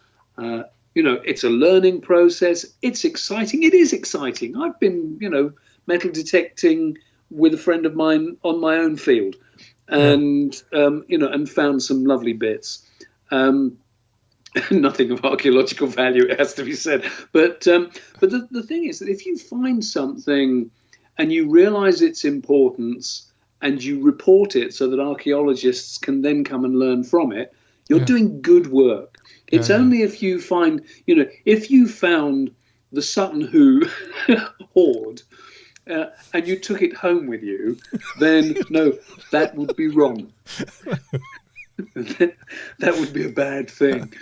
it's a learning process. It's exciting. It is exciting. I've been, metal detecting with a friend of mine on my own field, and and found some lovely bits. Nothing of archaeological value, it has to be said. But the thing is that if you find something and you realise its importance and you report it so that archaeologists can then come and learn from it, you're doing good work. It's only if you find, if you found the Sutton Hoo hoard and you took it home with you, then no, that would be wrong. That would be a bad thing.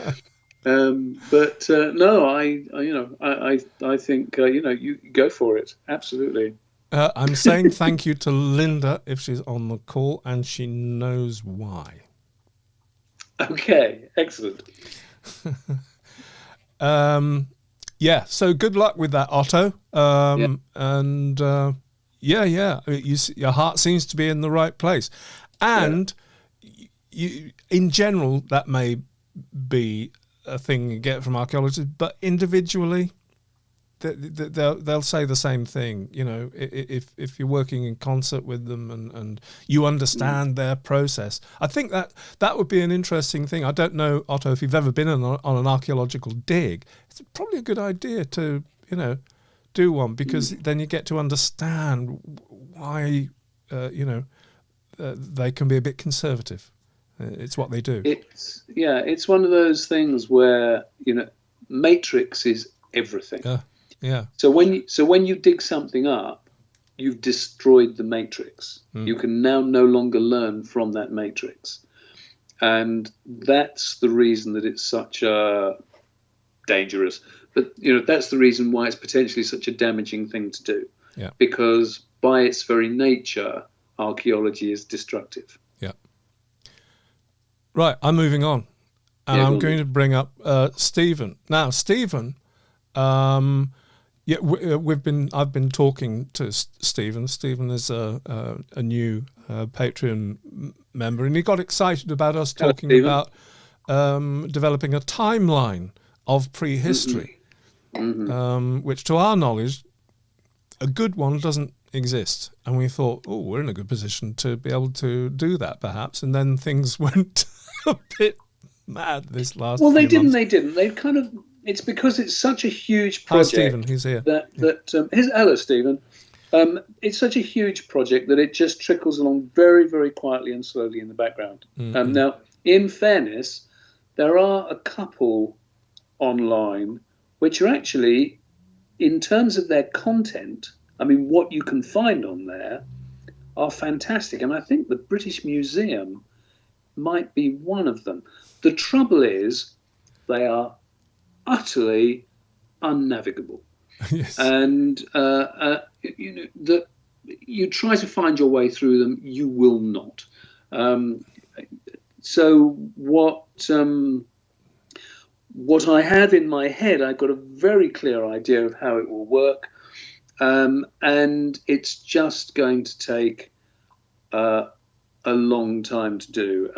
No, I think you go for it. Absolutely. I'm saying thank you to Linda if she's on the call, and she knows why. Okay, excellent. Yeah, so good luck with that, Otto. And yeah, I mean, your heart seems to be in the right place. And you, in general, that may be a thing you get from archaeologists, but individually, they'll say the same thing. You know, if you're working in concert with them and you understand their process, I think that would be an interesting thing. I don't know, Otto, if you've ever been on an archaeological dig. It's probably a good idea to, you know, do one, because then you get to understand why, they can be a bit conservative. It's what they do. It's one of those things where, you know, matrix is everything. Yeah. So when you dig something up, you've destroyed the matrix. You can now no longer learn from that matrix, and that's the reason that it's such a dangerous. But you know, that's the reason why it's potentially such a damaging thing to do. Yeah. Because by its very nature, archaeology is destructive. Yeah. Right. I'm moving on, and I'm going to bring up Stephen now. Stephen. I've been talking to Stephen. Stephen is a new Patreon member, and he got excited about us talking about developing a timeline of prehistory, which, to our knowledge, a good one doesn't exist. And we thought, oh, we're in a good position to be able to do that, perhaps. And then things went a bit mad this last. Well, they months. didn't. They kind of. It's because it's such a huge project. Hi, Stephen. He's here. Hello, Stephen. It's such a huge project that it just trickles along very, very quietly and slowly in the background. Now, in fairness, there are a couple online which are actually, in terms of their content, I mean, what you can find on there are fantastic. And I think the British Museum might be one of them. The trouble is they are utterly unnavigable. Yes. And you try to find your way through them, you will not. So what I have in my head, I've got a very clear idea of how it will work, and it's just going to take a long time to do.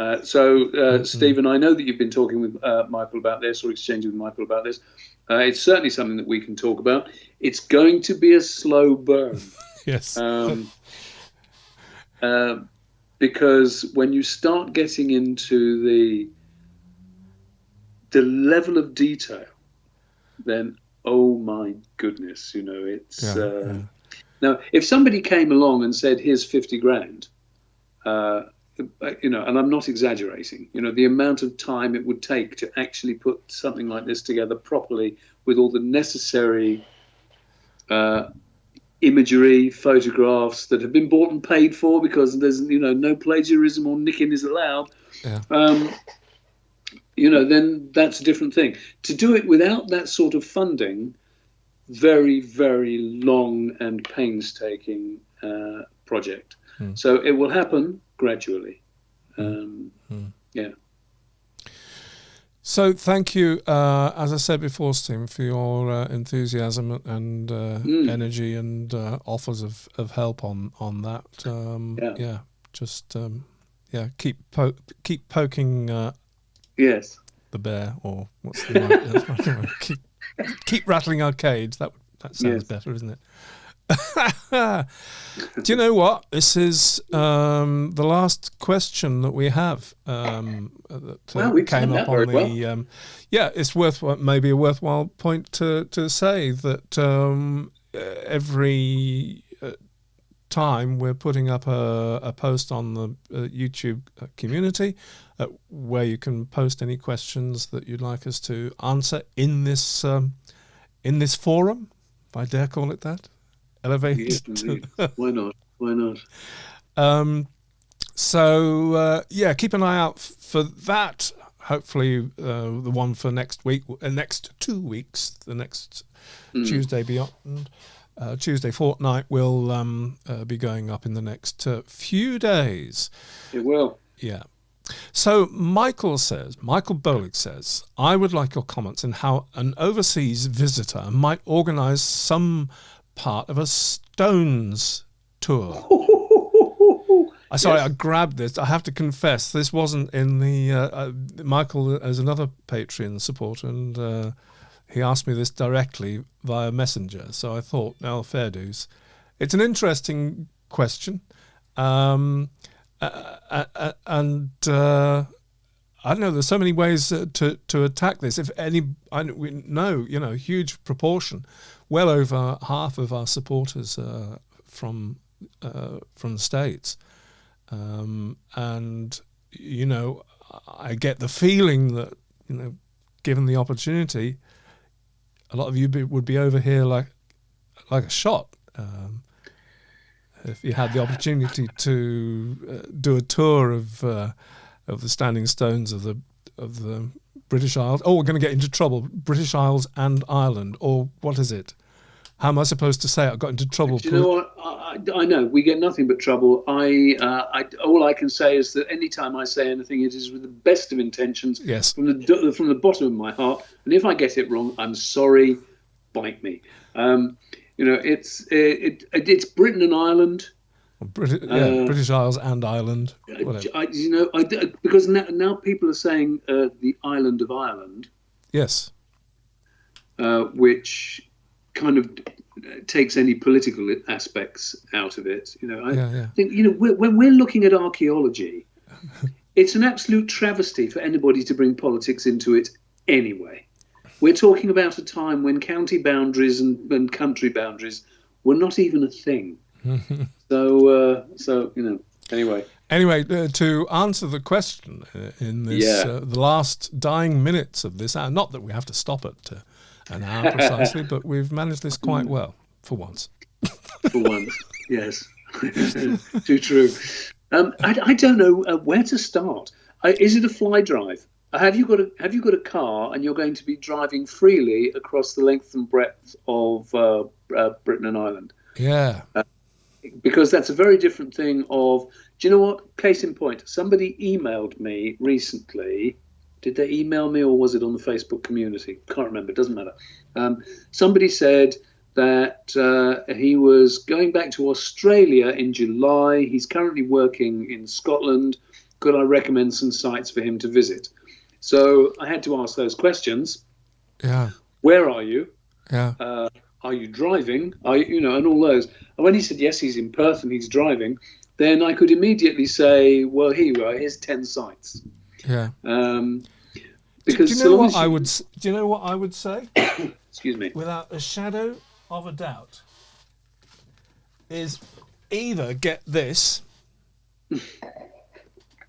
Stephen, I know that you've been talking with Michael about this, or exchanging with Michael about this. It's certainly something that we can talk about. It's going to be a slow burn. Yes. Because when you start getting into the level of detail, then, oh my goodness, you know, it's... Now, if somebody came along and said, here's 50 grand, you know, and I'm not exaggerating, you know, the amount of time it would take to actually put something like this together properly with all the necessary imagery, photographs that have been bought and paid for, because there's, you know, no plagiarism or nicking is allowed. You know, then that's a different thing. To do it without that sort of funding, very, very long and painstaking project. So it will happen gradually. Yeah. So thank you, as I said before, Steve, for your enthusiasm and energy and offers of help on that. Keep poking. Yes. The bear, or what's the right? keep rattling our cage. That sounds better, isn't it? Do you know what? This is the last question that we have. That came up on the. It's maybe a worthwhile point to say that every time we're putting up a post on the YouTube community where you can post any questions that you'd like us to answer in this forum, if I dare call it that. Elevated. Yes, why not? Keep an eye out for that. Hopefully, the one for next week, next 2 weeks, the next Tuesday beyond. Tuesday fortnight will be going up in the next few days. It will. Yeah. So Michael Bolick says, I would like your comments on how an overseas visitor might organise some part of a stones tour. Sorry, I grabbed this. I have to confess, this wasn't in the... Michael is another Patreon supporter, and he asked me this directly via Messenger. So I thought, now, fair dues. It's an interesting question. And I don't know, there's so many ways to attack this. We know, a huge proportion, well over half of our supporters from the States. And, I get the feeling that, given the opportunity, a lot of you would be over here like a shot. If you had the opportunity to do a tour of the standing stones of the British Isles. Oh, we're going to get into trouble. British Isles and Ireland, or what is it? How am I supposed to say it? I got into trouble. Do you know what? I know we get nothing but trouble. All I can say is that anytime I say anything, it is with the best of intentions. Yes. From the bottom of my heart. And if I get it wrong, I'm sorry. Bite me. It's Britain and Ireland. British Isles and Ireland. Because now people are saying the island of Ireland. Yes. Which kind of takes any political aspects out of it. I think when we're looking at archaeology, it's an absolute travesty for anybody to bring politics into it anyway. We're talking about a time when county boundaries and country boundaries were not even a thing. Anyway. Anyway, to answer the question in this, the last dying minutes of this hour, not that we have to stop at an hour precisely, but we've managed this quite well for once. For once, yes. Too true. I don't know where to start. Is it a fly drive? Have you got a car and you're going to be driving freely across the length and breadth of Britain and Ireland? Yeah. Because that's a very different thing do you know what? Case in point, somebody emailed me recently. Did they email me or was it on the Facebook community? Can't remember. It doesn't matter. Somebody said that he was going back to Australia in July. He's currently working in Scotland. Could I recommend some sites for him to visit? So I had to ask those questions. Yeah. Where are you? Yeah. Are you driving? And all those. And when he said yes, he's in Perth and he's driving, then I could immediately say, well, here you are. Here's 10 sites. Yeah. Because do you know what I would? Do you know what I would say? Excuse me. Without a shadow of a doubt, is either get this.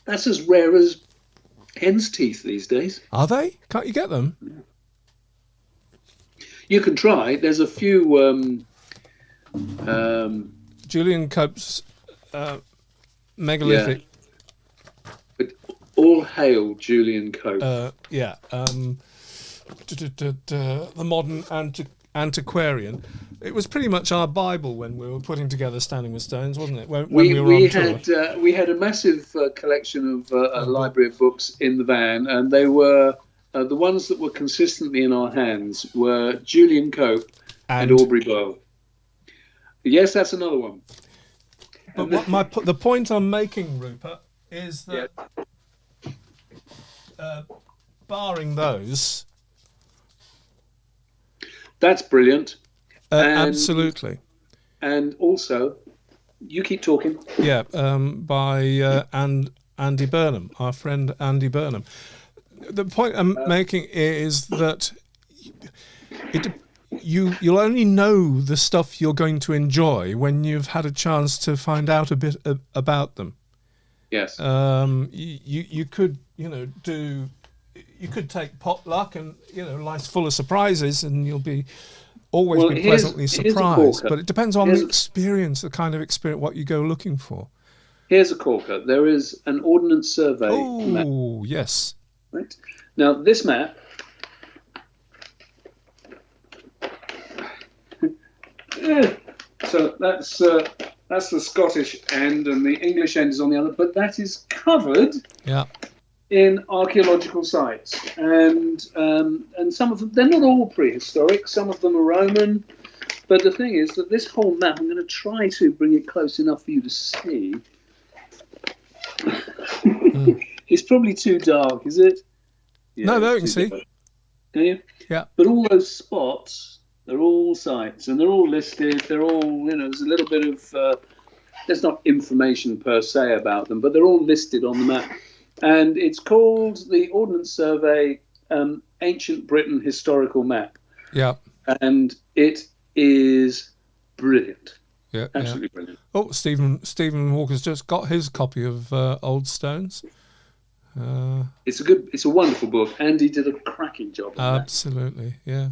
That's as rare as hen's teeth these days. Are they? Can't you get them? You can try. There's a few. Julian Cope's megalithic. Yeah. But all hail Julian Cope. The modern antiquarian. It was pretty much our Bible when we were putting together Standing with Stones, wasn't it? When we were on tour. We had a massive collection of a library of books in the van, and they were the ones that were consistently in our hands were Julian Cope and Aubrey Boyle. Yes, that's another one. But the point I'm making, Rupert, is that barring those, that's brilliant. Absolutely. And also, you keep talking. Yeah, by Andy Burnham, our friend Andy Burnham. The point I'm making is that you'll only know the stuff you're going to enjoy when you've had a chance to find out a bit about them. Yes. You could take potluck and life's full of surprises and you'll be always be pleasantly surprised. But it depends on the experience, the kind of experience, what you go looking for. Here's a corker. There is an ordnance survey. Oh, yes. Right. Now, this map So that's the Scottish end, and the English end is on the other. But that is covered in archaeological sites, and some of them, they're not all prehistoric. Some of them are Roman. But the thing is that this whole map, I'm going to try to bring it close enough for you to see. It's probably too dark, is it? Yeah, no, you can see. Can you? Yeah. But all those spots, they're all sites, and they're all listed. They're all, there's a little bit of, there's not information per se about them, but they're all listed on the map. And it's called the Ordnance Survey Ancient Britain Historical Map. Yeah. And it is brilliant. Yeah, absolutely brilliant. Oh, Stephen Walker's just got his copy of Old Stones. It's a wonderful book. Andy did a cracking job on absolutely, that.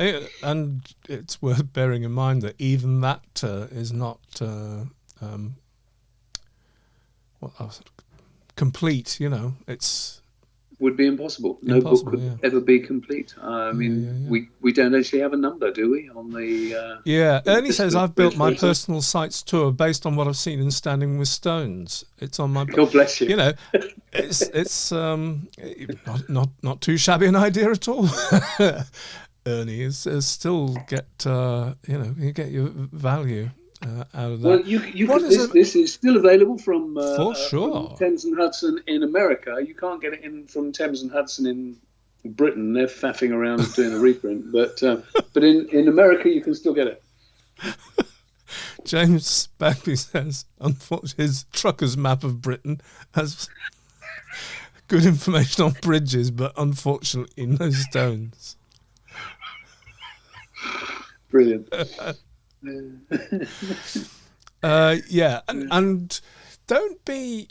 Yeah. And it's worth bearing in mind that even that is not complete. It's would be impossible. No book could ever be complete. I mean, we don't actually have a number, do we? On the Ernie says I've built my personal sites tour based on what I've seen in Standing with Stones. It's on my. God bless you. It's not too shabby an idea at all. Ernie is still get you get your value out of that. Well, this is still available from sure. From Thames and Hudson in America. You can't get it in from Thames and Hudson in Britain. They're faffing around doing a reprint, but in America you can still get it. James Bagby says, unfortunately, his trucker's map of Britain has good information on bridges, but unfortunately no stones. Brilliant. And don't be.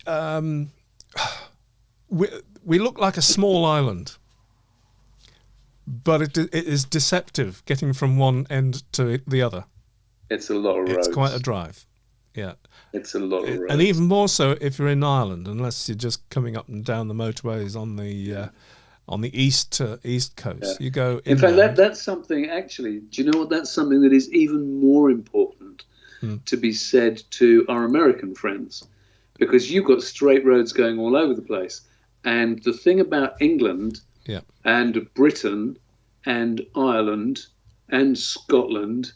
We look like a small island, but it is deceptive getting from one end to the other. It's a lot of roads. It's quite a drive. Yeah, it's a lot of roads, and even more so if you're in Ireland, unless you're just coming up and down the motorways on the east coast. Yeah. You go in fact, that's something, actually, do you know what? That's something that is even more important to be said to our American friends, because you've got straight roads going all over the place. And the thing about England and Britain and Ireland and Scotland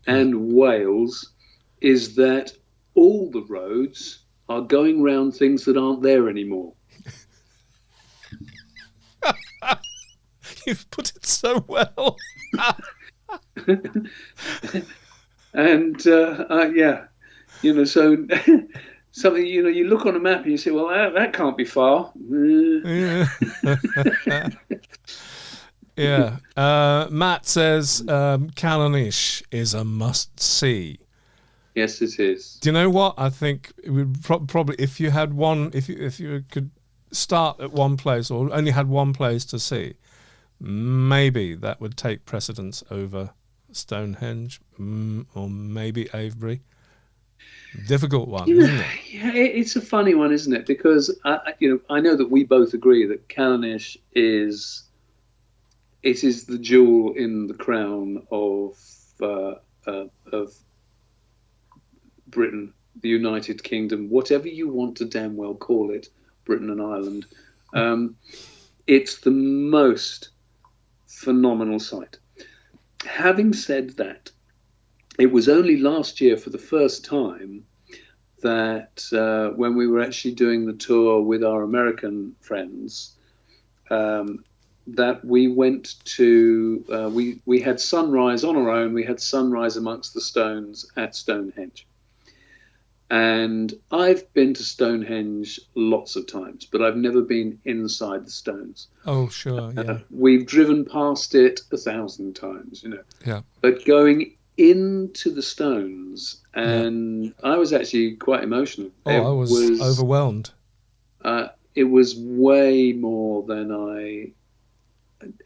and Wales is that all the roads are going round things that aren't there anymore. You've put it so well. And so something, you look on a map and you say, well, that can't be far. Yeah. Matt says Callanish is a must-see. Yes, it is. Do you know what? I think it would probably, if you had one, if you could start at one place or only had one place to see, maybe that would take precedence over Stonehenge, or maybe Avebury. Difficult one, isn't it? Yeah, it's a funny one, isn't it? Because I know that we both agree that Callanish is the jewel in the crown of Britain, the United Kingdom, whatever you want to damn well call it, Britain and Ireland. It's the most phenomenal site. Having said that, it was only last year for the first time that when we were actually doing the tour with our American friends, that we went to, we had sunrise on our own, we had sunrise amongst the stones at Stonehenge. And I've been to Stonehenge lots of times, but I've never been inside the stones. Oh, sure, yeah. We've driven past it 1,000 times, Yeah. But going into the stones, and I was actually quite emotional. I was overwhelmed. It was way more than I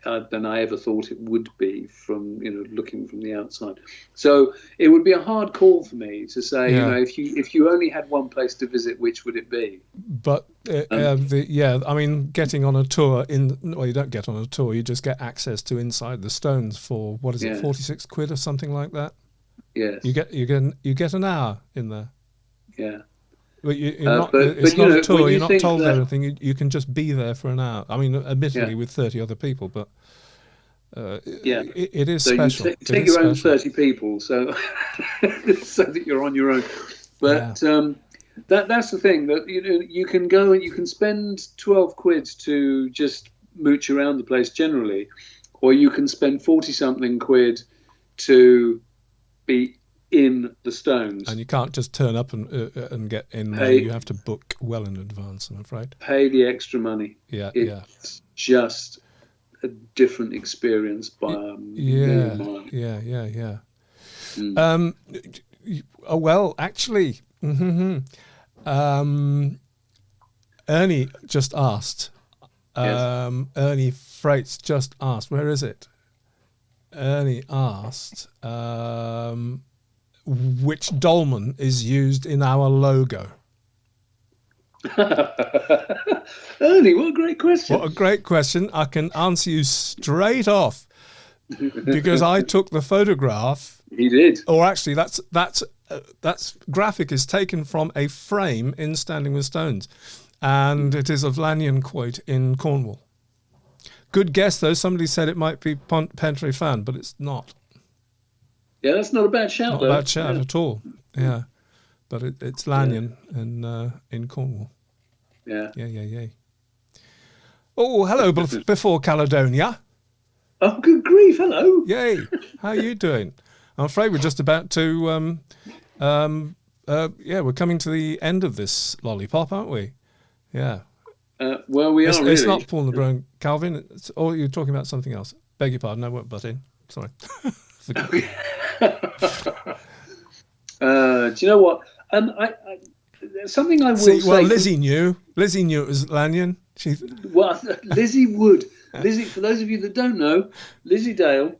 ever thought it would be from looking from the outside. So it would be a hard call for me to say, if you only had one place to visit, which would it be? But I mean, getting on a tour you don't get on a tour, you just get access to inside the stones for, what is it, 46 quid or something like that? Yes. You get an hour in there. Yeah. But you're not. But It's not a tour. you You're not told that, anything. You can just be there for an hour. I mean, admittedly, with 30 other people, but it is so special. You take your own 30 people, so so that you're on your own. But that's the thing, that you can go and you can spend 12 quid to just mooch around the place generally, or you can spend 40 something quid to be in the stones. And you can't just turn up and get in there. You have to book well in advance, I'm afraid. Pay the extra money. It's just a different experience by a million miles. Yeah. Well, actually, Ernie just asked. Ernie Freight's just asked. Where is it? Ernie asked which dolmen is used in our logo. Ernie, what a great question. What a great question. I can answer you straight off because I took the photograph. He did. Or actually, that's graphic is taken from a frame in Standing with Stones, and it is of Lanyon Quoit in Cornwall. Good guess, though. Somebody said it might be Pentry Fan, but it's not. Yeah, that's not a bad shout, Not though. a bad shout at all. Yeah. But it's Lanyon in Cornwall. Yeah. Yeah. Oh, hello, before Caledonia. Oh, good grief, hello. Yay. How are you doing? I'm afraid we're just about to, we're coming to the end of this lollipop, aren't we? Yeah. Well, we are really. It's not Paul LeBrun, Calvin, or you're talking about something else. Beg your pardon, I won't butt in. Sorry. Do you know what? Something I will say. Well, Lizzie knew. Lizzie knew it was Lanyon. Well, Lizzie would. Lizzie, for those of you that don't know, Lizzie Dale,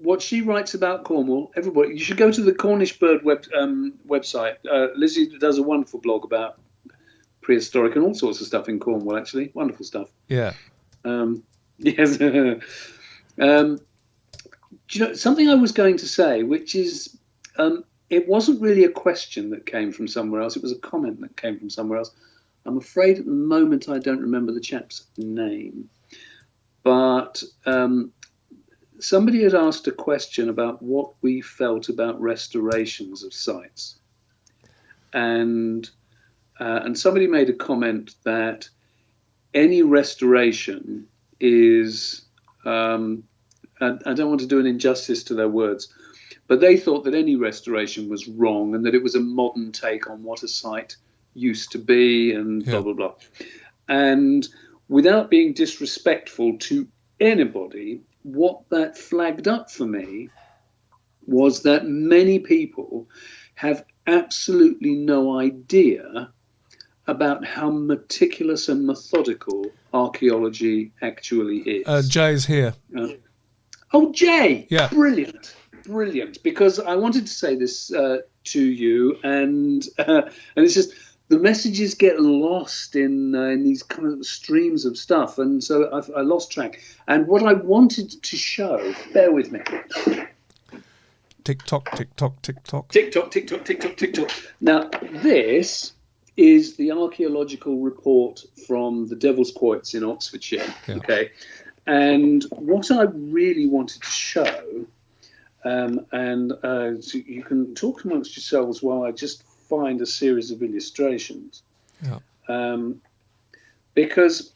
what she writes about Cornwall, everybody, you should go to the Cornish Bird website. Lizzie does a wonderful blog about prehistoric and all sorts of stuff in Cornwall, actually. Wonderful stuff. Yeah. Yes. Do you know, something I was going to say, which is, it wasn't really a question that came from somewhere else. It was a comment that came from somewhere else. I'm afraid at the moment I don't remember the chap's name. But somebody had asked a question about what we felt about restorations of sites. And somebody made a comment that any restoration is... I don't want to do an injustice to their words, but they thought that any restoration was wrong and that it was a modern take on what a site used to be and blah, blah, blah. And without being disrespectful to anybody, what that flagged up for me was that many people have absolutely no idea about how meticulous and methodical archaeology actually is. Jay's here. Oh, Jay! Yeah. Brilliant. Because I wanted to say this to you, and it's just the messages get lost in these kind of streams of stuff, and so I lost track. And what I wanted to show, bear with me. Tick tock, tick tock, tick tock. Tick tock, tick tock, tick tock, tick tock. Now, this is the archaeological report from the Devil's Quoits in Oxfordshire. Yeah. Okay. And what I really wanted to show, so you can talk amongst yourselves while I just find a series of illustrations. Yeah. Because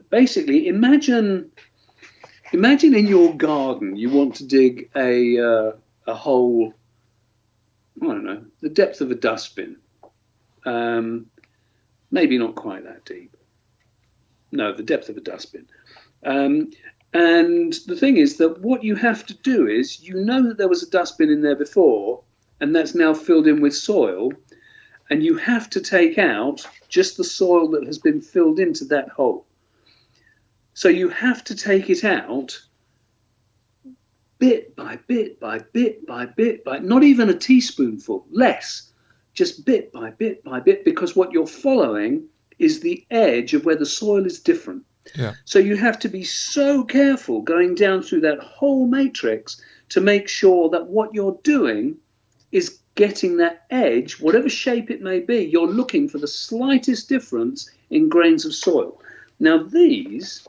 basically, imagine in your garden you want to dig a hole, I don't know, the depth of a dustbin. Maybe not quite that deep. No, the depth of a dustbin. And the thing is that what you have to do is, you know that there was a dustbin in there before, and that's now filled in with soil, and you have to take out just the soil that has been filled into that hole. So you have to take it out bit by bit by bit by bit by, not even a teaspoonful, less, just bit by bit by bit, because what you're following is the edge of where the soil is different. Yeah. So you have to be so careful going down through that whole matrix to make sure that what you're doing is getting that edge, whatever shape it may be. You're looking for the slightest difference in grains of soil. Now, these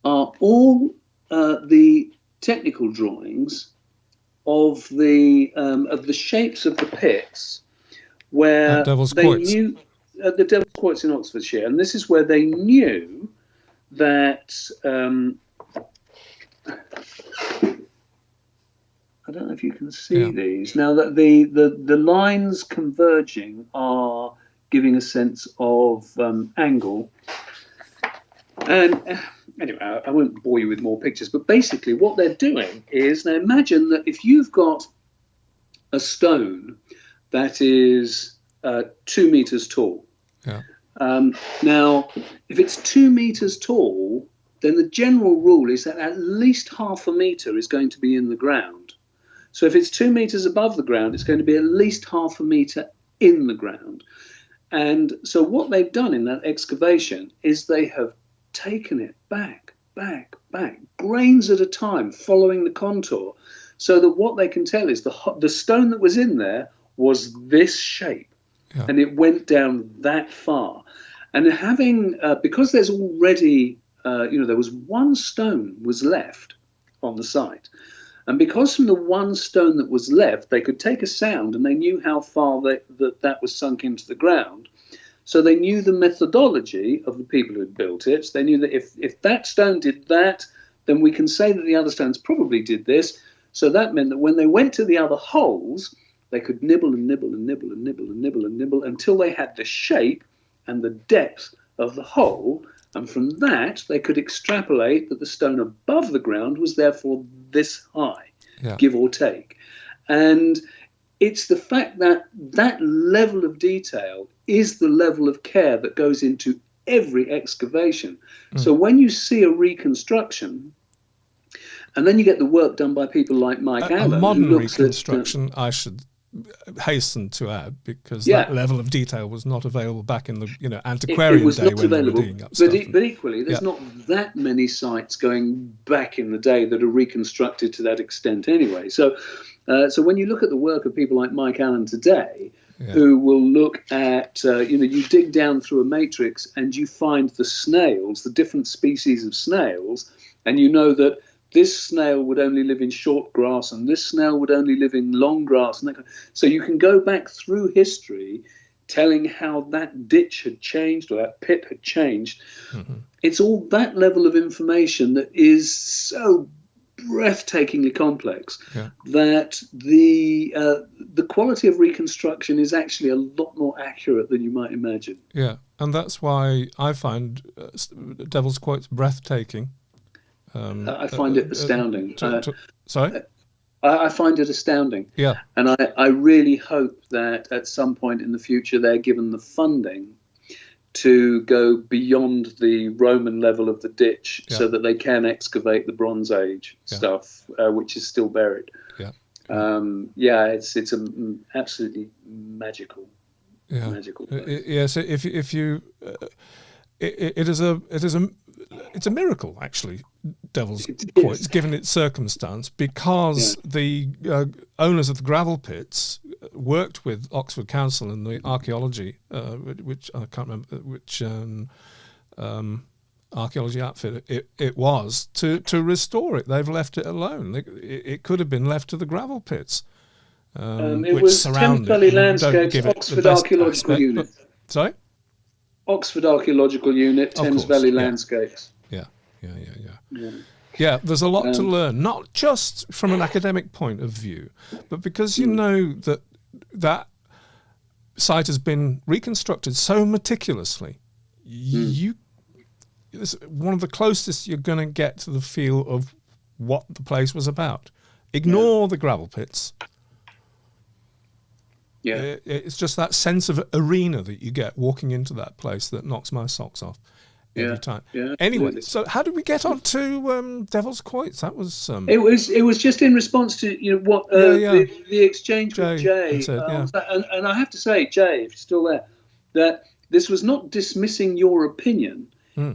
are all the technical drawings of the shapes of the pits where they knew the Devil's Quoits in Oxfordshire, and this is where they knew that. I don't know if you can see these now. That the lines converging are giving a sense of angle. And anyway, I won't bore you with more pictures, but basically what they're doing is, now imagine that if you've got a stone that is 2 meters tall. Yeah. Now, if it's 2 meters tall, then the general rule is that at least half a meter is going to be in the ground. So if it's 2 meters above the ground, it's going to be at least half a meter in the ground. And so what they've done in that excavation is they have taken it back, grains at a time, following the contour, so that what they can tell is the stone that was in there was this shape, and it went down that far. And having, because there's already, there was one stone was left on the site, and because from the one stone that was left, they could take a sound, and they knew how far that was sunk into the ground. So they knew the methodology of the people who had built it. So they knew that if that stone did that, then we can say that the other stones probably did this. So that meant that when they went to the other holes, they could nibble and nibble and nibble and nibble and nibble and nibble until they had the shape and the depth of the hole. And from that, they could extrapolate that the stone above the ground was therefore this high, give or take. And it's the fact that that level of detail is the level of care that goes into every excavation. So when you see a reconstruction, and then you get the work done by people like Mike Allen. A modern reconstruction, I should hasten to add, because that level of detail was not available back in the antiquarian day when they were digging up stuff. But equally, there's not that many sites going back in the day that are reconstructed to that extent anyway. So when you look at the work of people like Mike Allen today, who will look at, you dig down through a matrix and you find the snails, the different species of snails, and you know that this snail would only live in short grass and this snail would only live in long grass. And so you can go back through history telling how that ditch had changed or that pit had changed. Mm-hmm. It's all that level of information that is so breathtakingly complex that the quality of reconstruction is actually a lot more accurate than you might imagine. Yeah, and that's why I find Devil's Quoits breathtaking. I find it astounding. Sorry? I find it astounding. Yeah. And I really hope that at some point in the future they're given the funding to go beyond the Roman level of the ditch so that they can excavate the Bronze Age stuff, which is still buried. Yeah. It's absolutely magical. Yeah. Magical. Yes. If you, it's a miracle actually. Devil's Quoits, given its circumstance, because the owners of the gravel pits worked with Oxford Council and the Archaeology, which I can't remember which archaeology outfit it was, to restore it. They've left it alone. It could have been left to the gravel pits. It was Thames Valley Landscapes, Oxford Archaeological Unit. Sorry? Oxford Archaeological Unit, Thames Valley Landscapes. Yeah, there's a lot to learn, not just from an academic point of view, but because you know that site has been reconstructed so meticulously. It's one of the closest you're going to get to the feel of what the place was about. Ignore the gravel pits. Yeah, it's just that sense of arena that you get walking into that place that knocks my socks off every time. Yeah, anyway, so how did we get on to Devil's Quoits? That was it was just in response to what the exchange with Jay said, and I have to say, Jay, if you're still there, that this was not dismissing your opinion.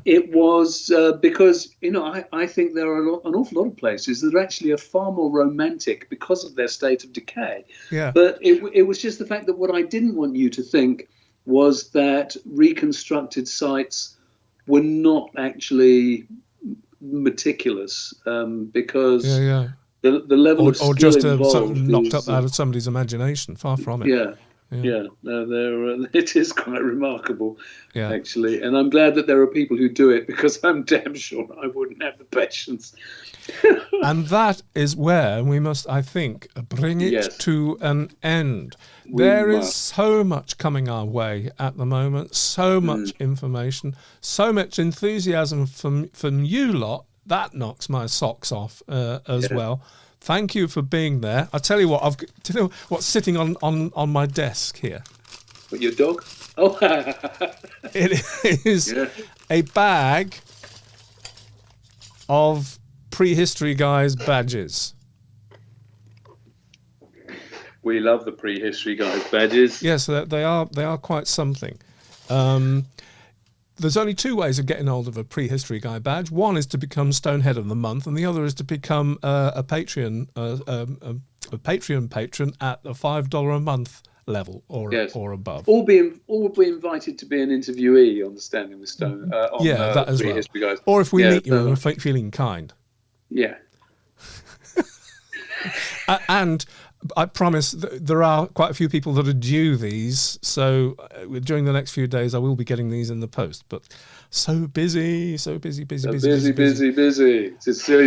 It was because, I think there are an awful lot of places that actually are far more romantic because of their state of decay. Yeah. But it was just the fact that what I didn't want you to think was that reconstructed sites were not actually meticulous, because the level of skill or just involved knocked is, up out of somebody's imagination. Far from it. It is quite remarkable, yeah. actually. And I'm glad that there are people who do it, because I'm damn sure I wouldn't have the patience. And that is where we must, I think, bring it to an end. There is so much coming our way at the moment, so much information, so much enthusiasm from you lot. That knocks my socks off as well. Thank you for being there. I tell you what, do you know what's sitting on my desk here? What, your dog? Oh, it is a bag of Prehistory Guys badges. We love the Prehistory Guys badges. Yes, they are quite something. There's only two ways of getting hold of a Prehistory Guy badge. One is to become Stonehead of the Month, and the other is to become a Patreon patron at a $5 a month level or above. Or be invited to be an interviewee on the Standing with Stone. That as well. Guys. Or if we meet you and we're feeling kind. Yeah. And I promise there are quite a few people that are due these, so during the next few days I will be getting these in the post. But so busy. It's silly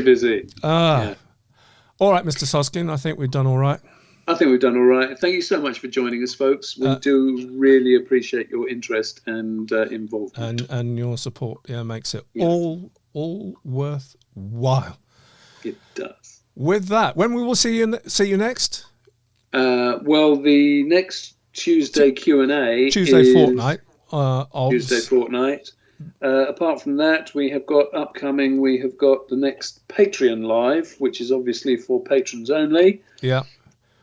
busy. All right, Mr. Soskin, I think we've done all right. I think we've done all right. Thank you so much for joining us, folks. We do really appreciate your interest and involvement. And your support. Yeah, makes it all worthwhile. It does. With that, when we will see you next? Well, the next Tuesday Q&A Tuesday fortnight. Tuesday fortnight. Apart from that, we have got the next Patreon Live, which is obviously for patrons only. Yeah.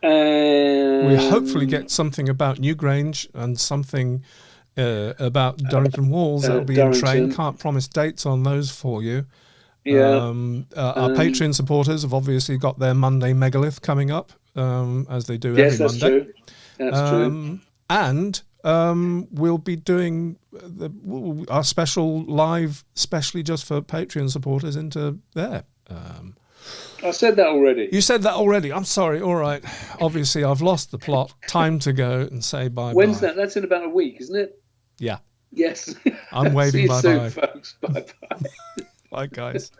And we hopefully get something about Newgrange and something about Durrington Walls. That'll be in train. Can't promise dates on those for you. Yeah. Our Patreon supporters have obviously got their Monday megalith coming up, as they do every Monday. True. That's true. And we'll be doing our special live, specially just for Patreon supporters, into there. I said that already. You said that already. I'm sorry. All right. Obviously, I've lost the plot. Time to go and say bye-bye. When's that? That's in about a week, isn't it? Yeah. Yes. I'm waving bye-bye. See you soon, folks. Bye-bye. Bye, guys.